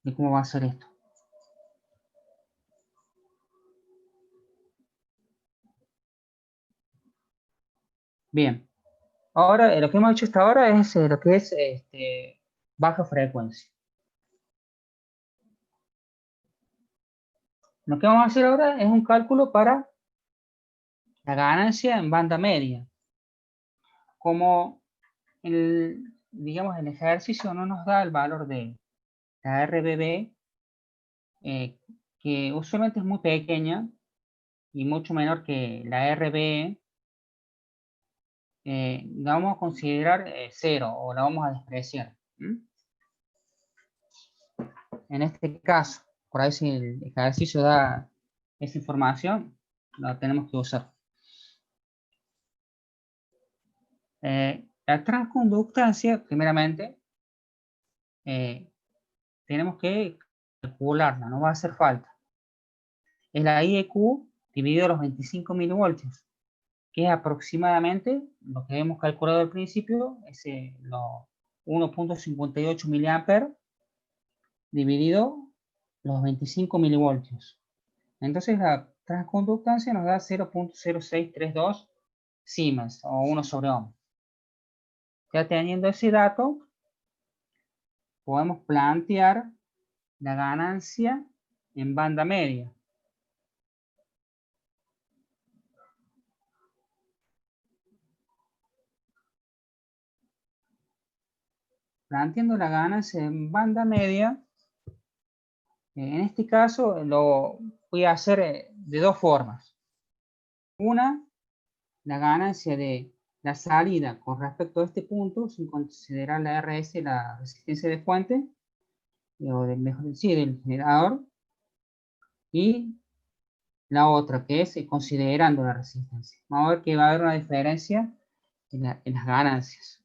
de cómo va a ser esto. Bien, ahora lo que hemos hecho hasta ahora es lo que es baja frecuencia. Lo que vamos a hacer ahora es un cálculo para la ganancia en banda media. Como digamos, el ejercicio no nos da el valor de la RBB, que usualmente es muy pequeña y mucho menor que la RBE, la vamos a considerar 0 o la vamos a despreciar. En este caso, por ahí si el ejercicio da esa información, la tenemos que usar. La transconductancia, primeramente, tenemos que calcularla, no va a hacer falta. Es la IEQ dividido los 25 milivoltios, que es aproximadamente lo que hemos calculado al principio, es 1.58 miliamperes dividido los 25 milivoltios. Entonces la transconductancia nos da 0.0632 Siemens o 1 sobre ohm. Ya teniendo ese dato, podemos plantear la ganancia en banda media. Planteando la ganancia en banda media, en este caso lo voy a hacer de dos formas. Una, la ganancia de la salida con respecto a este punto, sin considerar la RS, la resistencia de fuente, o del generador, y la otra que es considerando la resistencia. Vamos a ver que va a haber una diferencia en las ganancias.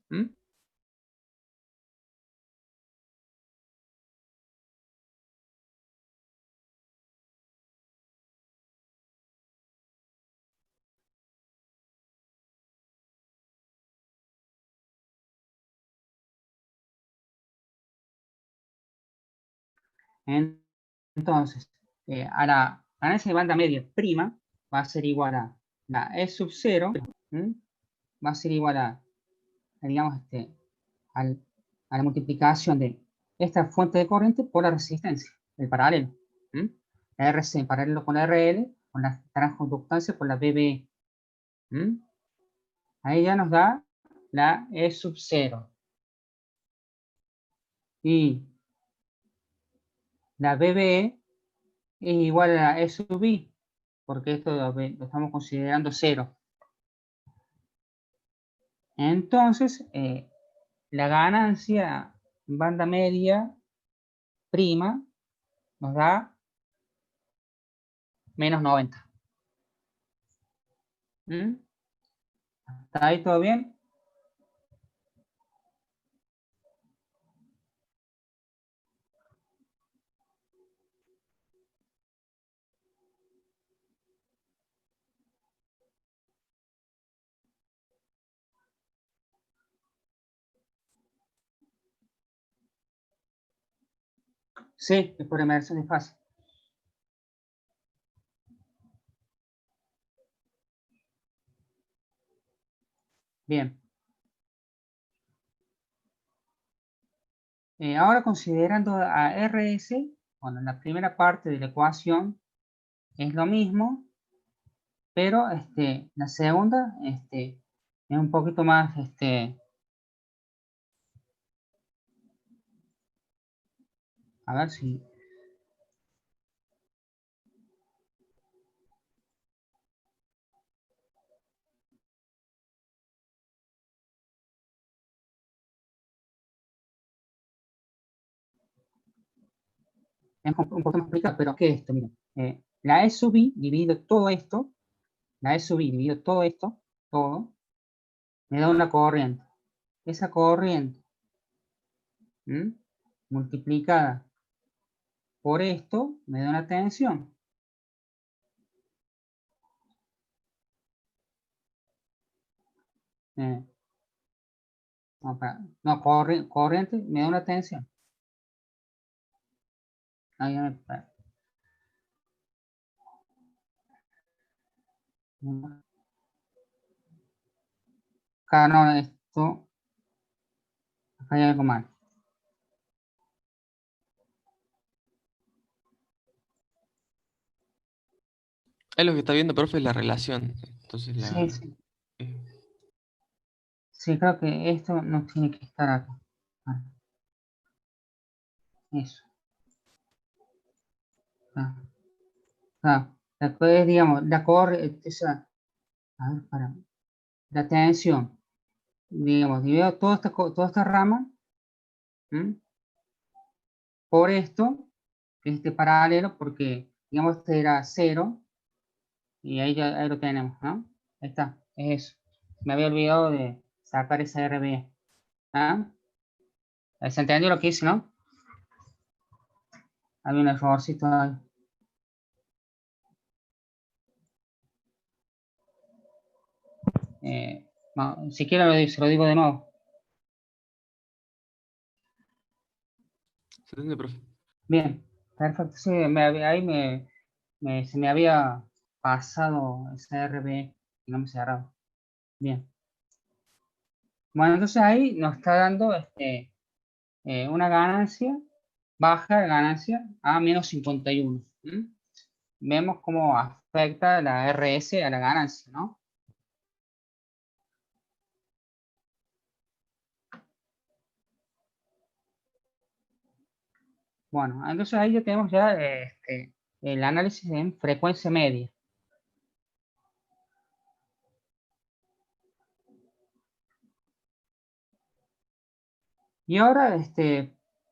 Entonces, a la ganancia de banda media prima va a ser igual a la E sub 0, va a ser igual a digamos, a la multiplicación de esta fuente de corriente por la resistencia, el paralelo. La RC en paralelo con la RL, con la transconductancia por la BB. Ahí ya nos da la E sub 0. Y la BB es igual a la E sub I, porque esto lo estamos considerando 0. Entonces, la ganancia en banda media prima nos da menos 90. ¿Mm? ¿Está ahí todo bien? Sí, es por emergencia de fase. Bien. Ahora considerando a RS, bueno, la primera parte de la ecuación es lo mismo, pero la segunda es un poquito más, a ver si... Es un poco más complicado, pero ¿qué es esto? Miren, la E sub I dividido todo esto, la E sub I dividido todo esto, todo, me da una corriente. Esa corriente multiplicada por esto me da una tensión. No, corriente me da una tensión. Ahí me, acá no, esto, acá hay algo mal. Es lo que está viendo, profe, es la relación. Entonces Sí, sí. eh, Sí, creo que esto no tiene que estar acá. Ah, eso. Después, digamos, la corriente, a ver, la tensión, digamos, divido toda esta rama por esto, que es este paralelo, porque, digamos, este era 0, y ahí lo tenemos, ¿no? Ahí está, es eso. Me había olvidado de sacar esa RB. ¿Ah? ¿Se entendió lo que hice, no? Había un errorcito ahí. No, si quiero se lo digo de nuevo. ¿se entiende, profe? Bien, perfecto. Sí, se me había pasado ese RB y no me cerraba. Bien. Bueno, entonces ahí nos está dando una ganancia, baja la ganancia a menos 51. Vemos cómo afecta la RS a la ganancia, ¿no? Bueno, entonces ahí ya tenemos ya el análisis en frecuencia media. Y ahora,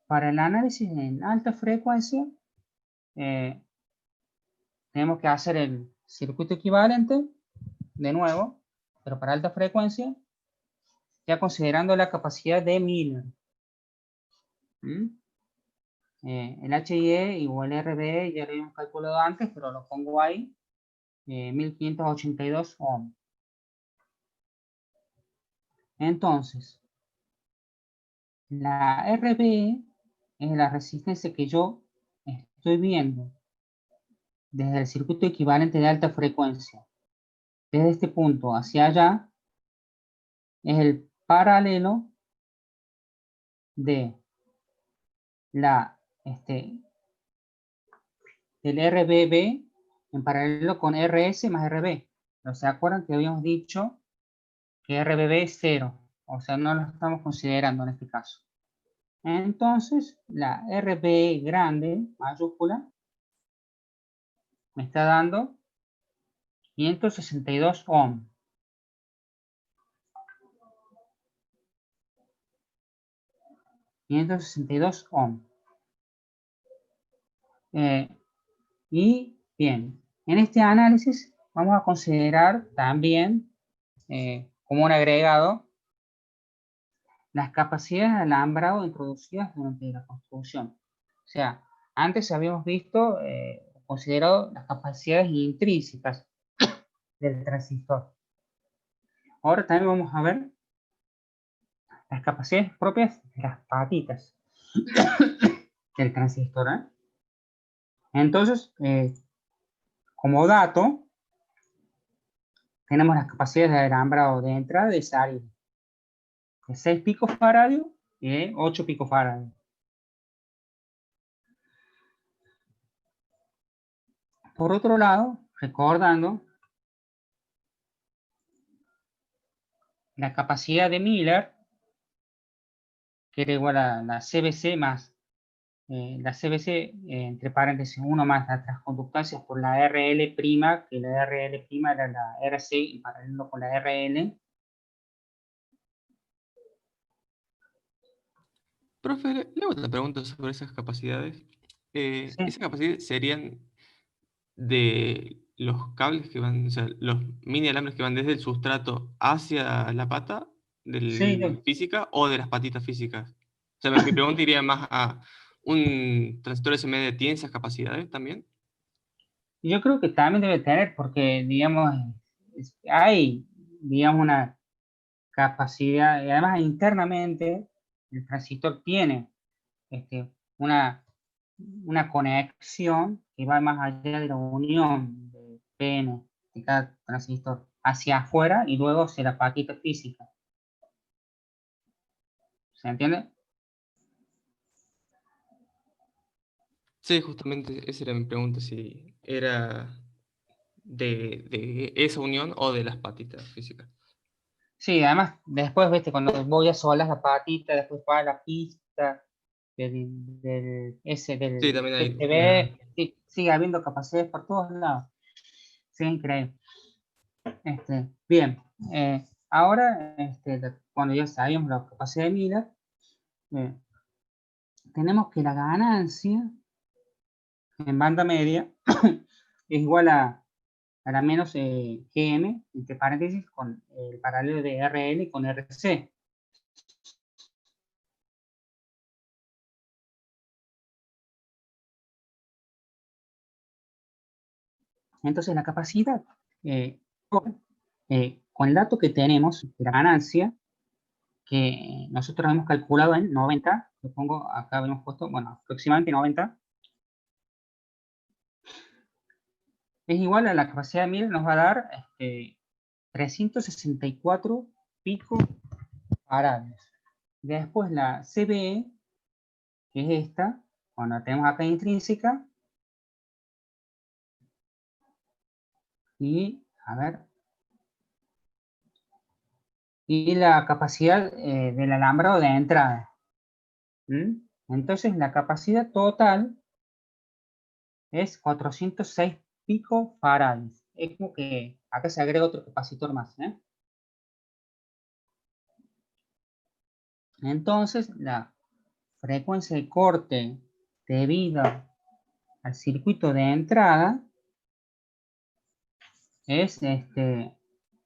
para el análisis en alta frecuencia, tenemos que hacer el circuito equivalente, de nuevo, pero para alta frecuencia, ya considerando la capacidad de Miller. El HIE igual RB, ya lo habíamos calculado antes, pero lo pongo ahí, 1582 ohm. Entonces, la RB es la resistencia que yo estoy viendo desde el circuito equivalente de alta frecuencia. Desde este punto hacia allá, es el paralelo de del RBB en paralelo con RS más RB. Pero se acuerdan que habíamos dicho que RBB es 0, o sea, no lo estamos considerando en este caso. Entonces, la RB grande, mayúscula, me está dando 562 ohm. 562 ohm. Y bien, en este análisis vamos a considerar también como un agregado las capacidades de alambrado introducidas durante la construcción. O sea, antes habíamos visto, considerado las capacidades intrínsecas del transistor. Ahora también vamos a ver las capacidades propias de las patitas del transistor. Entonces, como dato, tenemos las capacidades de alambrado de entrada y de salida, de 6 picofarads y de 8 picofarads. Por otro lado, recordando la capacidad de Miller, que era igual a la CBC más, la CBC, entre paréntesis, 1 más las transconductancias por la RL', que la RL' era la RC en paralelo con la RL. Profe, le hago otra pregunta sobre esas capacidades. Sí, ¿Esas capacidades serían de los cables que van, o sea, los mini alambres que van desde el sustrato hacia la pata sí, de física o de las patitas físicas? O sea, mi pregunta iría más a ¿un transistor SMD tiene esas capacidades también? yo creo que también debe tener, porque, digamos, hay, digamos, una capacidad, y además internamente el transistor tiene una conexión que va más allá de la unión de PN de cada transistor hacia afuera y luego hacia la patita física. ¿Se entiende? Sí, justamente esa era mi pregunta, si era de esa unión o de las patitas físicas. Sí, además, después, viste, cuando voy a solas la patita, después va a la pista Sí, del también hay PCB, sí, sigue habiendo capacidades por todos lados. Sí, increíble. Bien, ahora, cuando ya sabemos la capacidad de Miller, eh, tenemos que la ganancia en banda media es igual a la menos GM, entre paréntesis, con el paralelo de RL con RC. Entonces la capacidad, con el dato que tenemos de la ganancia, que nosotros hemos calculado en 90, lo pongo acá, habíamos puesto, bueno, aproximadamente 90, es igual a la capacidad de Miller, nos va a dar 364 picofarads. Después la CBE, que es esta, cuando la tenemos acá intrínseca, y, a ver, y la capacidad del alambrado de entrada. Entonces la capacidad total es 406 picofarads. Es como que acá se agrega otro capacitor más. Entonces la frecuencia de corte debido al circuito de entrada es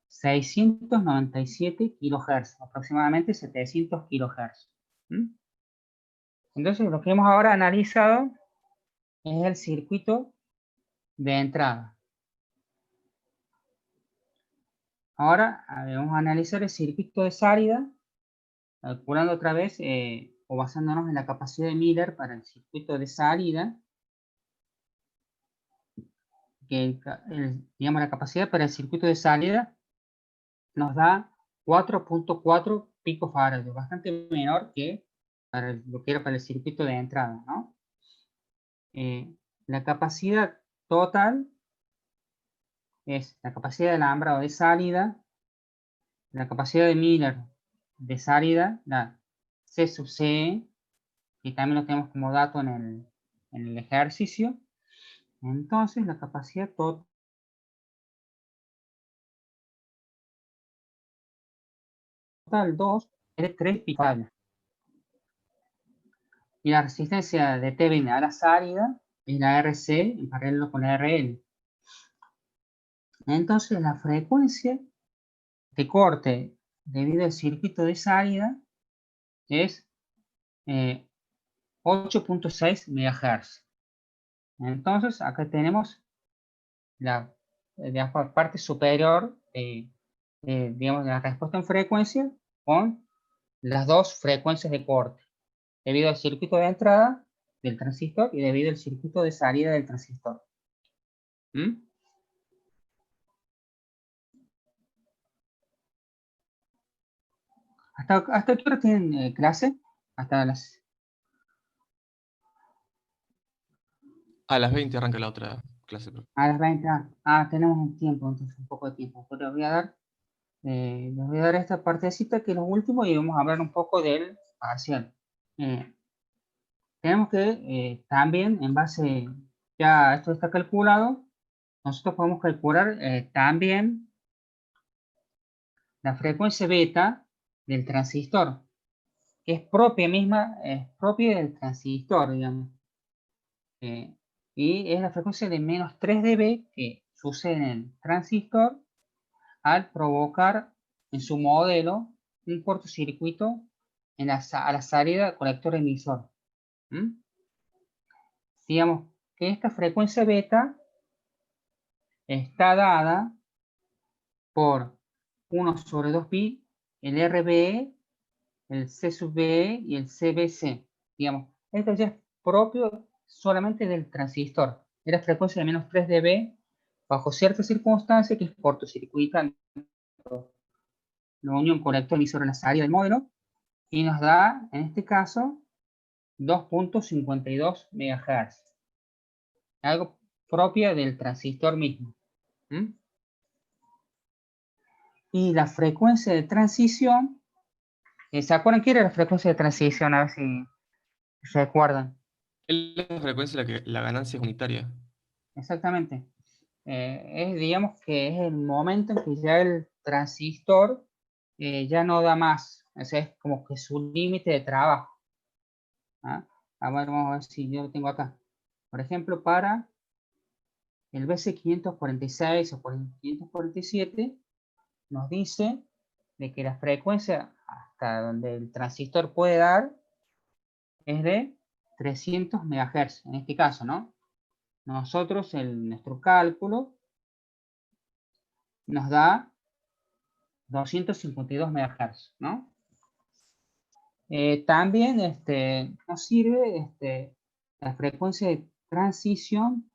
697 kHz, aproximadamente 700 kHz. Entonces lo que hemos ahora analizado es el circuito de entrada. Ahora vamos a analizar el circuito de salida, calculando otra vez o basándonos en la capacidad de Miller para el circuito de salida, que digamos la capacidad para el circuito de salida nos da 4.4 picofarads, bastante menor que para lo que era para el circuito de entrada, ¿no? La capacidad total es la capacidad de alambrado de salida, la capacidad de Miller de salida, la C sub C, que también lo tenemos como dato en el ejercicio. Entonces la capacidad total total 2 es de 3 picofarads. y la resistencia de T viene a la salida, es la RC en paralelo con la RL. Entonces la frecuencia de corte debido al circuito de salida es 8.6 MHz. Entonces acá tenemos la parte superior digamos, de la respuesta en frecuencia con las dos frecuencias de corte, debido al circuito de entrada del transistor y debido al circuito de salida del transistor. ¿Mm? ¿Hasta qué hora tienen clase? Hasta las... A las 20 arranca la otra clase, profe. A las 20. Tenemos un tiempo, entonces un poco de tiempo. Pero les voy a dar esta partecita que es lo último y vamos a hablar un poco del parcial. Tenemos que también, en base, ya esto está calculado, nosotros podemos calcular también la frecuencia beta del transistor, que es propia del transistor, digamos. Y es la frecuencia de menos 3 dB que sucede en el transistor al provocar en su modelo un cortocircuito a la salida colector emisor. Digamos que esta frecuencia beta está dada por 1 sobre 2pi, el RBE, el C sub BE y el CBC. Digamos, esto ya es propio solamente del transistor. Es la frecuencia de menos 3 dB bajo ciertas circunstancias que es cortocircuitando la unión colector emisor en la salida del modelo y nos da, en este caso, 2.52 MHz. Algo propio del transistor mismo. Y la frecuencia de transición, ¿se acuerdan qué era la frecuencia de transición? A ver si se acuerdan. Es la frecuencia en la que la ganancia es unitaria. Exactamente. Digamos que es el momento en que ya el transistor ya no da más. O sea, es como que su límite de trabajo. A ver, vamos a ver si yo lo tengo acá. Por ejemplo, para el BC546 o 547, nos dice de que la frecuencia hasta donde el transistor puede dar es de 300 MHz, en este caso, ¿no? Nosotros, nuestro cálculo, nos da 252 MHz, ¿no? También nos sirve la frecuencia de transición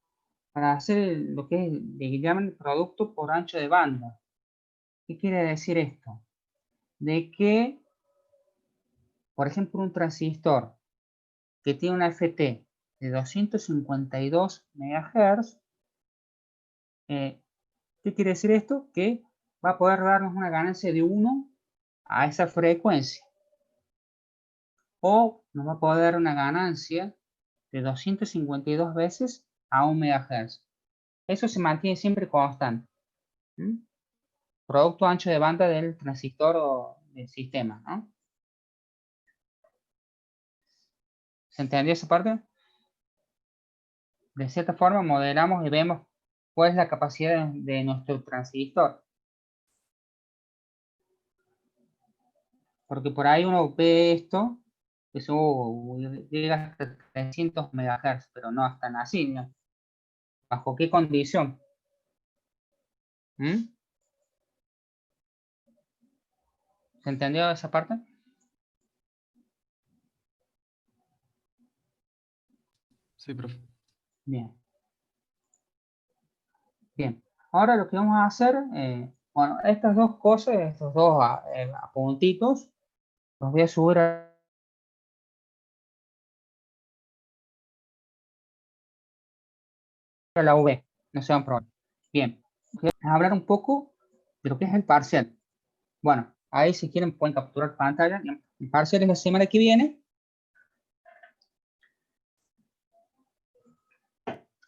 para hacer lo que le llaman el producto por ancho de banda. ¿Qué quiere decir esto? De que, por ejemplo, un transistor que tiene una FT de 252 MHz, ¿qué quiere decir esto? Que va a poder darnos una ganancia de 1 a esa frecuencia. O nos va a poder dar una ganancia de 252 veces a 1 MHz. Eso se mantiene siempre constante. Producto ancho de banda del transistor o del sistema, ¿no? ¿Se entendió esa parte? De cierta forma modelamos y vemos cuál es la capacidad de nuestro transistor. Porque por ahí uno ve esto, que llega hasta 300 MHz, pero no están así, ¿no? ¿Bajo qué condición? ¿Se entendió esa parte? Sí, profe. Bien. Bien. Ahora lo que vamos a hacer, bueno, estas dos cosas, estos dos puntitos, los voy a subir a la UV, no se van a probar. Bien. Voy a hablar un poco de lo que es el parcial. Bueno, ahí si quieren pueden capturar pantalla. El parcial es la semana que viene.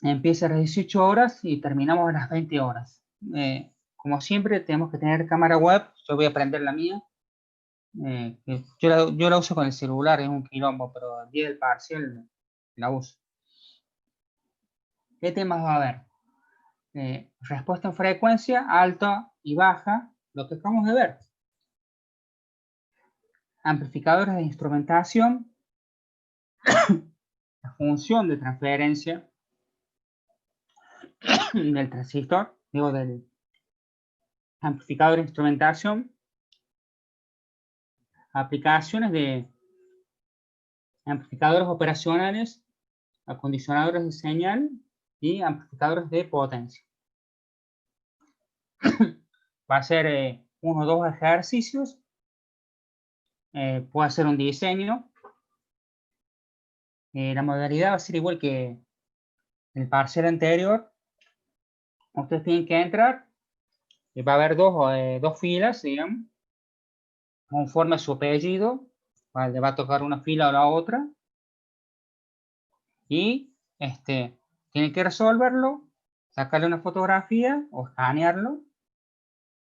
Empieza a las 18 horas y terminamos a las 20 horas. Como siempre, tenemos que tener cámara web. Yo voy a prender la mía. Yo la uso con el celular, es un quilombo, pero el día del parcial la uso. ¿Qué temas va a haber? Respuesta en frecuencia, alta y baja, lo que acabamos de ver. Amplificadores de instrumentación, la función de transferencia del transistor, digo, del amplificador de instrumentación, aplicaciones de amplificadores operacionales, acondicionadores de señal y amplificadores de potencia. Va a ser uno o dos ejercicios, puede ser un diseño. La modalidad va a ser igual que el parcial anterior. Ustedes tienen que entrar y va a haber dos filas, digamos, conforme a su apellido. Le va a tocar una fila o la otra. Y tienen que resolverlo, sacarle una fotografía o escanearlo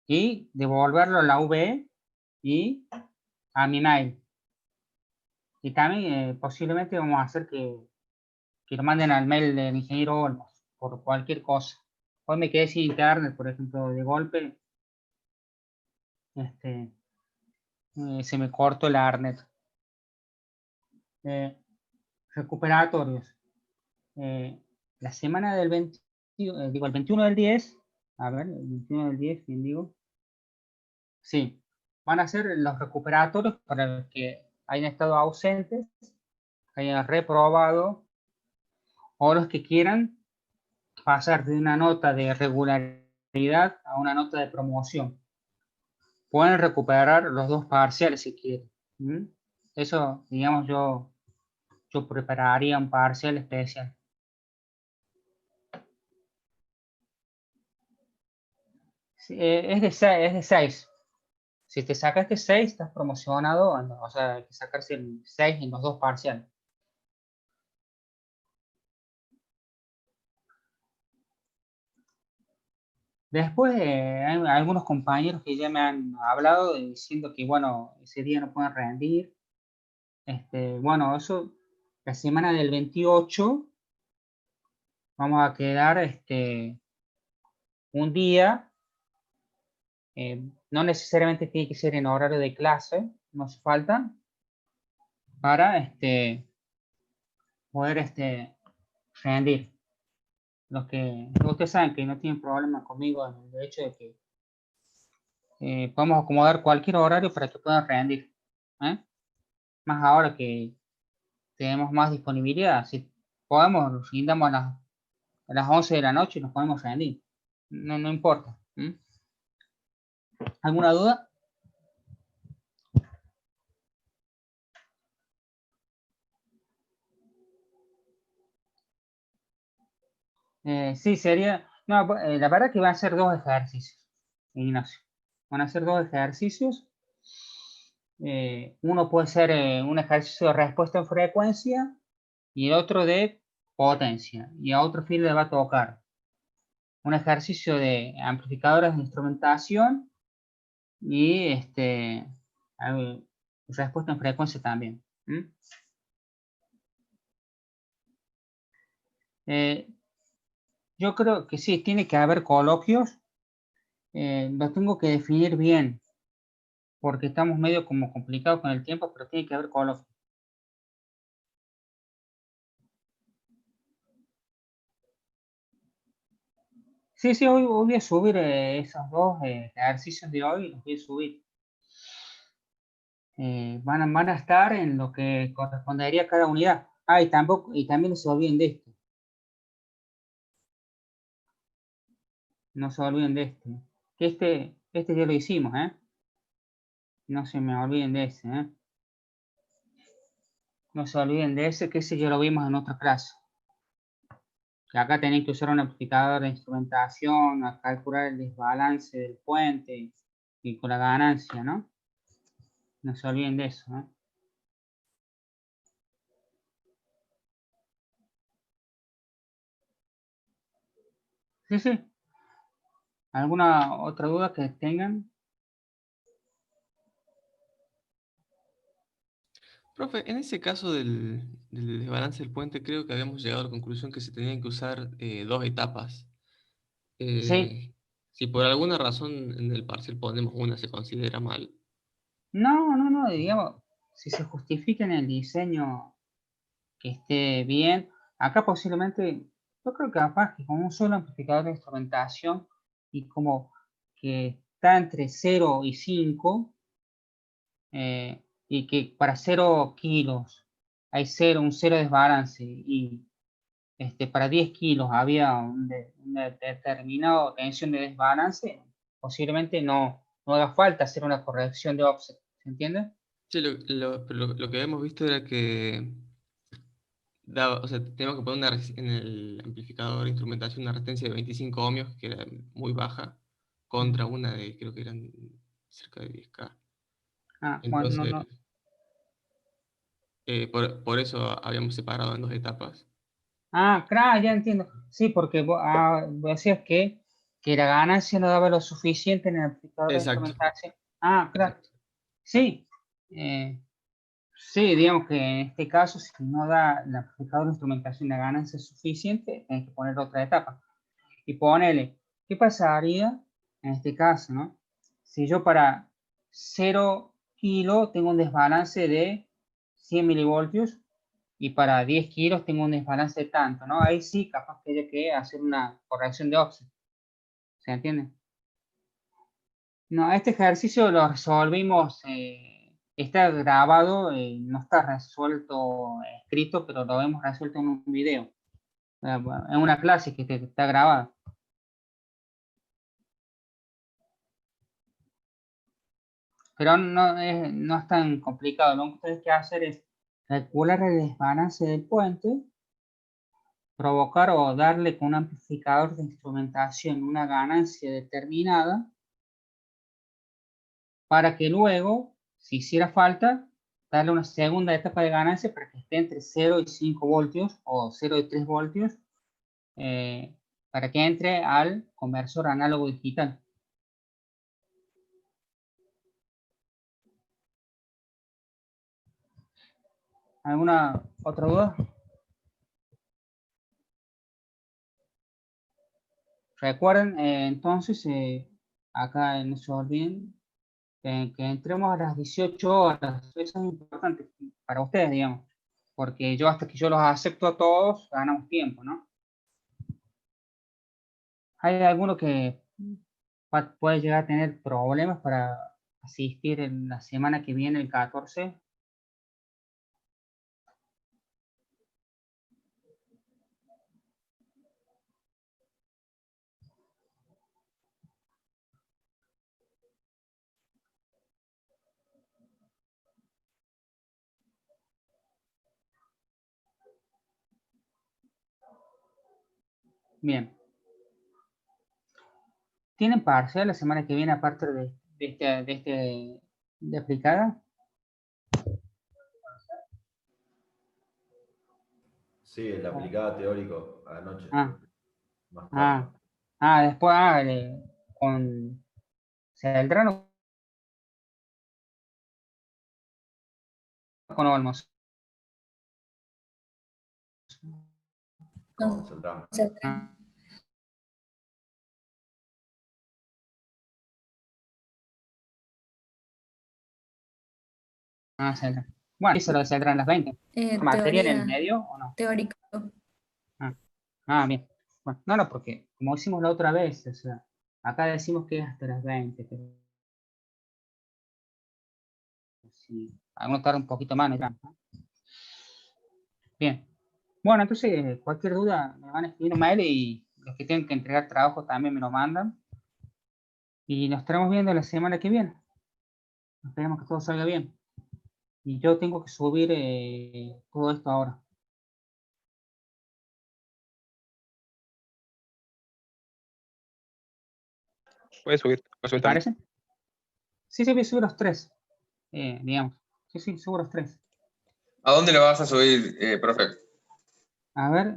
y devolverlo a la UV y a mi mail. Y también posiblemente vamos a hacer que lo manden al mail del ingeniero Olmos por cualquier cosa. Hoy me quedé sin internet, por ejemplo, de golpe se me cortó el ARNet. Recuperatorios. La semana del 20, digo, el 21 del 10, a ver, el 21 del 10, ¿quién digo? Sí, van a ser los recuperatorios para los que hayan estado ausentes, hayan reprobado, o los que quieran pasar de una nota de regularidad a una nota de promoción. Pueden recuperar los dos parciales si quieren. Eso, digamos, yo prepararía un parcial especial. Sí, es de 6. Si te sacaste 6, estás promocionado, o sea, hay que sacarse el 6 en los dos parciales. Después, hay algunos compañeros que ya me han hablado diciendo que, bueno, ese día no pueden rendir. Bueno, eso, la semana del 28, vamos a quedar un día, no necesariamente tiene que ser en horario de clase, no hace falta, para poder rendir. Los que ustedes saben que no tienen problema conmigo en el hecho de que podemos acomodar cualquier horario para que puedan rendir. Más ahora que tenemos más disponibilidad, si podemos, nos rindamos a las 11 de la noche y nos podemos rendir. No importa. ¿Alguna duda? Sí, sería. No, la verdad que van a ser dos ejercicios, Ignacio. Van a ser dos ejercicios. Uno puede ser un ejercicio de respuesta en frecuencia y el otro de potencia. Y a otro fin le va a tocar un ejercicio de amplificadores de instrumentación y respuesta en frecuencia también. Yo creo que sí, tiene que haber coloquios. Los tengo que definir bien, porque estamos medio como complicados con el tiempo, pero tiene que haber coloquios. Sí, hoy voy a subir esos dos ejercicios de hoy, los voy a subir. Van a estar en lo que correspondería a cada unidad. Y también no se olviden de esto. No se olviden de esto. Que este ya lo hicimos, No se me olviden de ese, No se olviden de ese, que ese ya lo vimos en otra clase. Que acá tenéis que usar un amplificador de instrumentación, a calcular el desbalance del puente y con la ganancia, ¿no? No se olviden de eso, Sí. ¿Alguna otra duda que tengan? Profe, en ese caso del desbalance del puente, creo que habíamos llegado a la conclusión que se tenían que usar dos etapas. Sí, Si por alguna razón en el parcial ponemos una, se considera mal. no, digamos, si se justifica en el diseño que esté bien, acá posiblemente, yo creo que capaz que con un solo amplificador de instrumentación y como que está entre 0 y 5, y que para 0 kilos hay un cero desbalance y para 10 kilos había una determinada tensión de desbalance, posiblemente no haga falta hacer una corrección de offset, ¿se entiende? Sí, lo que habíamos visto era que o sea, teníamos que poner en el amplificador de instrumentación una resistencia de 25 ohmios, que era muy baja, contra una de, creo que eran cerca de 10K. Bueno, Entonces, por eso habíamos separado en dos etapas. Claro, ya entiendo. Sí, porque vos decías que la ganancia no daba lo suficiente en el amplificador de Exacto, instrumentación. Claro. exacto. Sí. Sí, digamos que en este caso, si no da el amplificador de instrumentación la ganancia suficiente, tienes que poner otra etapa. Y ponele, ¿qué pasaría en este caso, no? Si yo para 0 kilos tengo un desbalance de 100 milivoltios y para 10 kilos tengo un desbalance de tanto, ¿no? Ahí sí, capaz que haya que hacer una corrección de offset. ¿Se entiende? No, este ejercicio lo resolvimos, está grabado, no está resuelto escrito, pero lo hemos resuelto en un video. Bueno, en una clase que está grabada. Pero no es tan complicado. Lo que ustedes que hacer es calcular el desbalance del puente, provocar o darle con un amplificador de instrumentación una ganancia determinada, para que luego, si hiciera falta, darle una segunda etapa de ganancia para que esté entre 0 y 5 voltios o 0 y 3 voltios, para que entre al conversor análogo digital. ¿Alguna otra duda? Recuerden, entonces, acá en eso olviden, que entremos a las 18 horas. Eso es importante para ustedes, digamos, porque yo hasta que yo los acepto a todos, ganamos tiempo, ¿no? ¿Hay alguno que puede llegar a tener problemas para asistir en la semana que viene, el 14? Bien. ¿Tienen parcial la semana que viene aparte de aplicada? Sí, el aplicada teórico a la noche, Ah, más tarde. Después, con Celdrano, con Olmos. Con Celtrán. Celdrano. Bueno, eso lo Celdrano las 20. ¿Materia en el Teoría medio o no? teórico. Bien. Bueno, no, porque como hicimos la otra vez, o sea, acá decimos que es hasta las 20, pero si alguno tarda un poquito más, ¿no? Bien. Bueno, entonces, cualquier duda me van a escribir un mail y los que tienen que entregar trabajo también me lo mandan. Y nos estaremos viendo la semana que viene. Esperemos que todo salga bien. Y yo tengo que subir todo esto ahora. ¿Te también. parece? Sí, voy a subir los 3, digamos. Sí, subo los 3. ¿A dónde lo vas a subir, profe? A ver,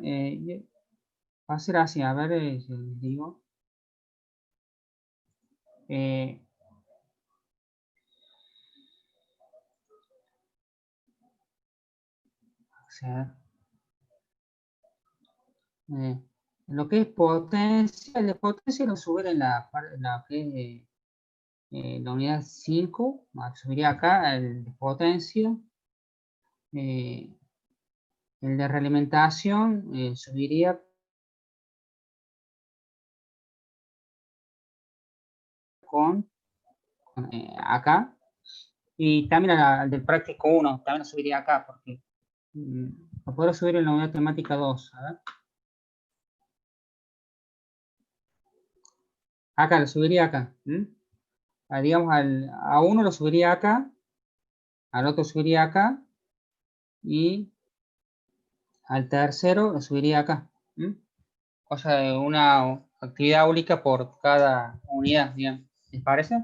va a ser así, a ver, yo les digo. hacer. Lo que es potencia, el de potencia lo subir en la que es, la unidad 5, subiría acá el de potencia. El de realimentación subiría con acá. Y también al del práctico 1, también lo subiría acá, porque lo puedo subir en la unidad temática 2. A ver. Acá lo subiría acá. Digamos, a uno lo subiría acá, al otro subiría acá, y al tercero lo subiría acá. O sea, una actividad única por cada unidad, digamos. ¿Les parece?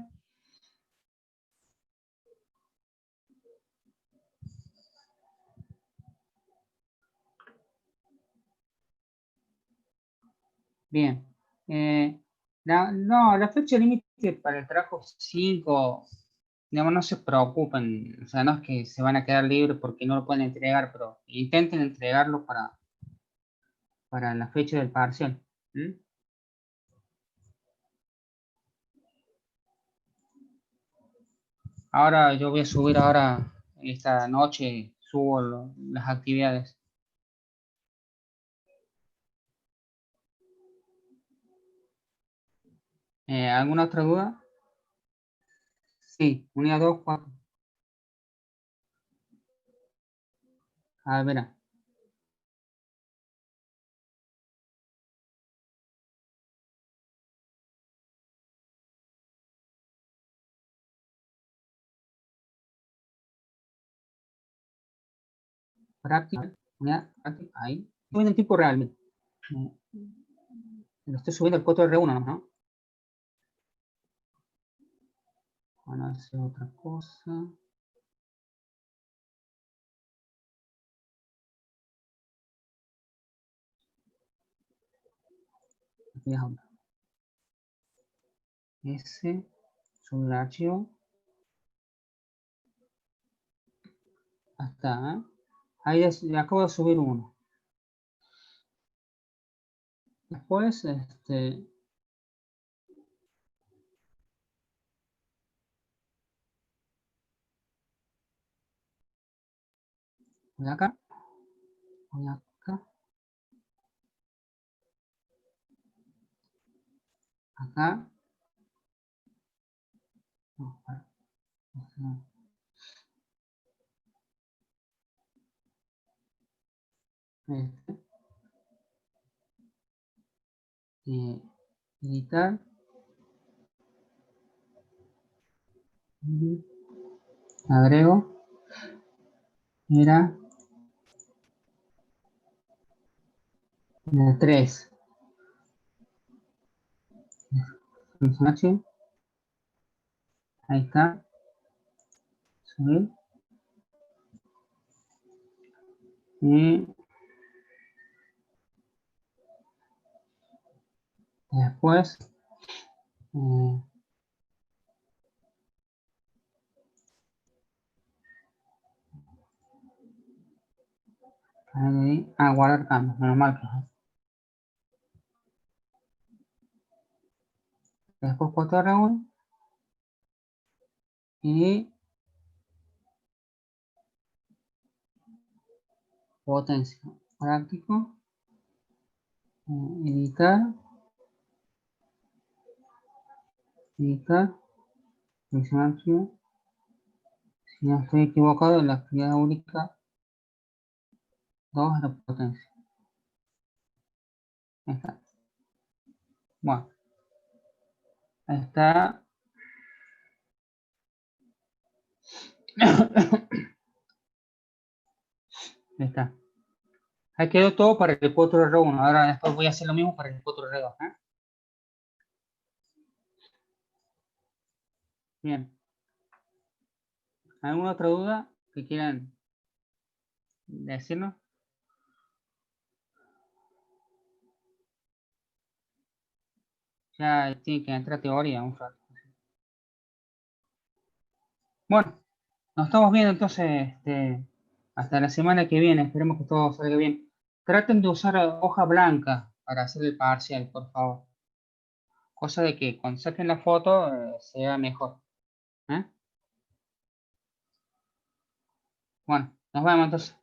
Bien. No, la fecha límite para el trabajo 5, digamos, no se preocupen. O sea, no es que se van a quedar libres porque no lo pueden entregar, pero intenten entregarlo para la fecha del parcial. Ahora yo voy a subir ahora, esta noche, subo las actividades. ¿Alguna otra duda? Sí, unidad 2, 4. A ver, verá. Práctica, unidad, práctica, ahí. Estoy subiendo en tiempo real, mira. Lo estoy subiendo al 4R1, ¿no? Bueno, hacer otra cosa. Aquí es ahora. S, subir el archivo. Hasta, ahí ya acabo de subir uno. Después, voy acá, voy acá, acá. No, para, no. Editar. Agrego. Mira. De 3. Ahí está. Subir. Y después ahí, guardar cambios, normal que después 4R1 y potencia. Práctico. Editar. Editar. Seleccionar archivo. Si no estoy equivocado, la actividad única 2 es la potencia. Ahí está. Bueno. Ahí está. Ahí está. Ahí quedó todo para el 4R1. Ahora después voy a hacer lo mismo para el 4R2. Bien. ¿Alguna otra duda que quieran decirnos? Ya tiene que entrar teoría un rato. Bueno, nos estamos viendo entonces Hasta la semana que viene, esperemos que todo salga bien. Traten de usar hoja blanca para hacer el parcial, por favor. Cosa de que cuando saquen la foto sea mejor. ¿Eh? Bueno, nos vemos entonces.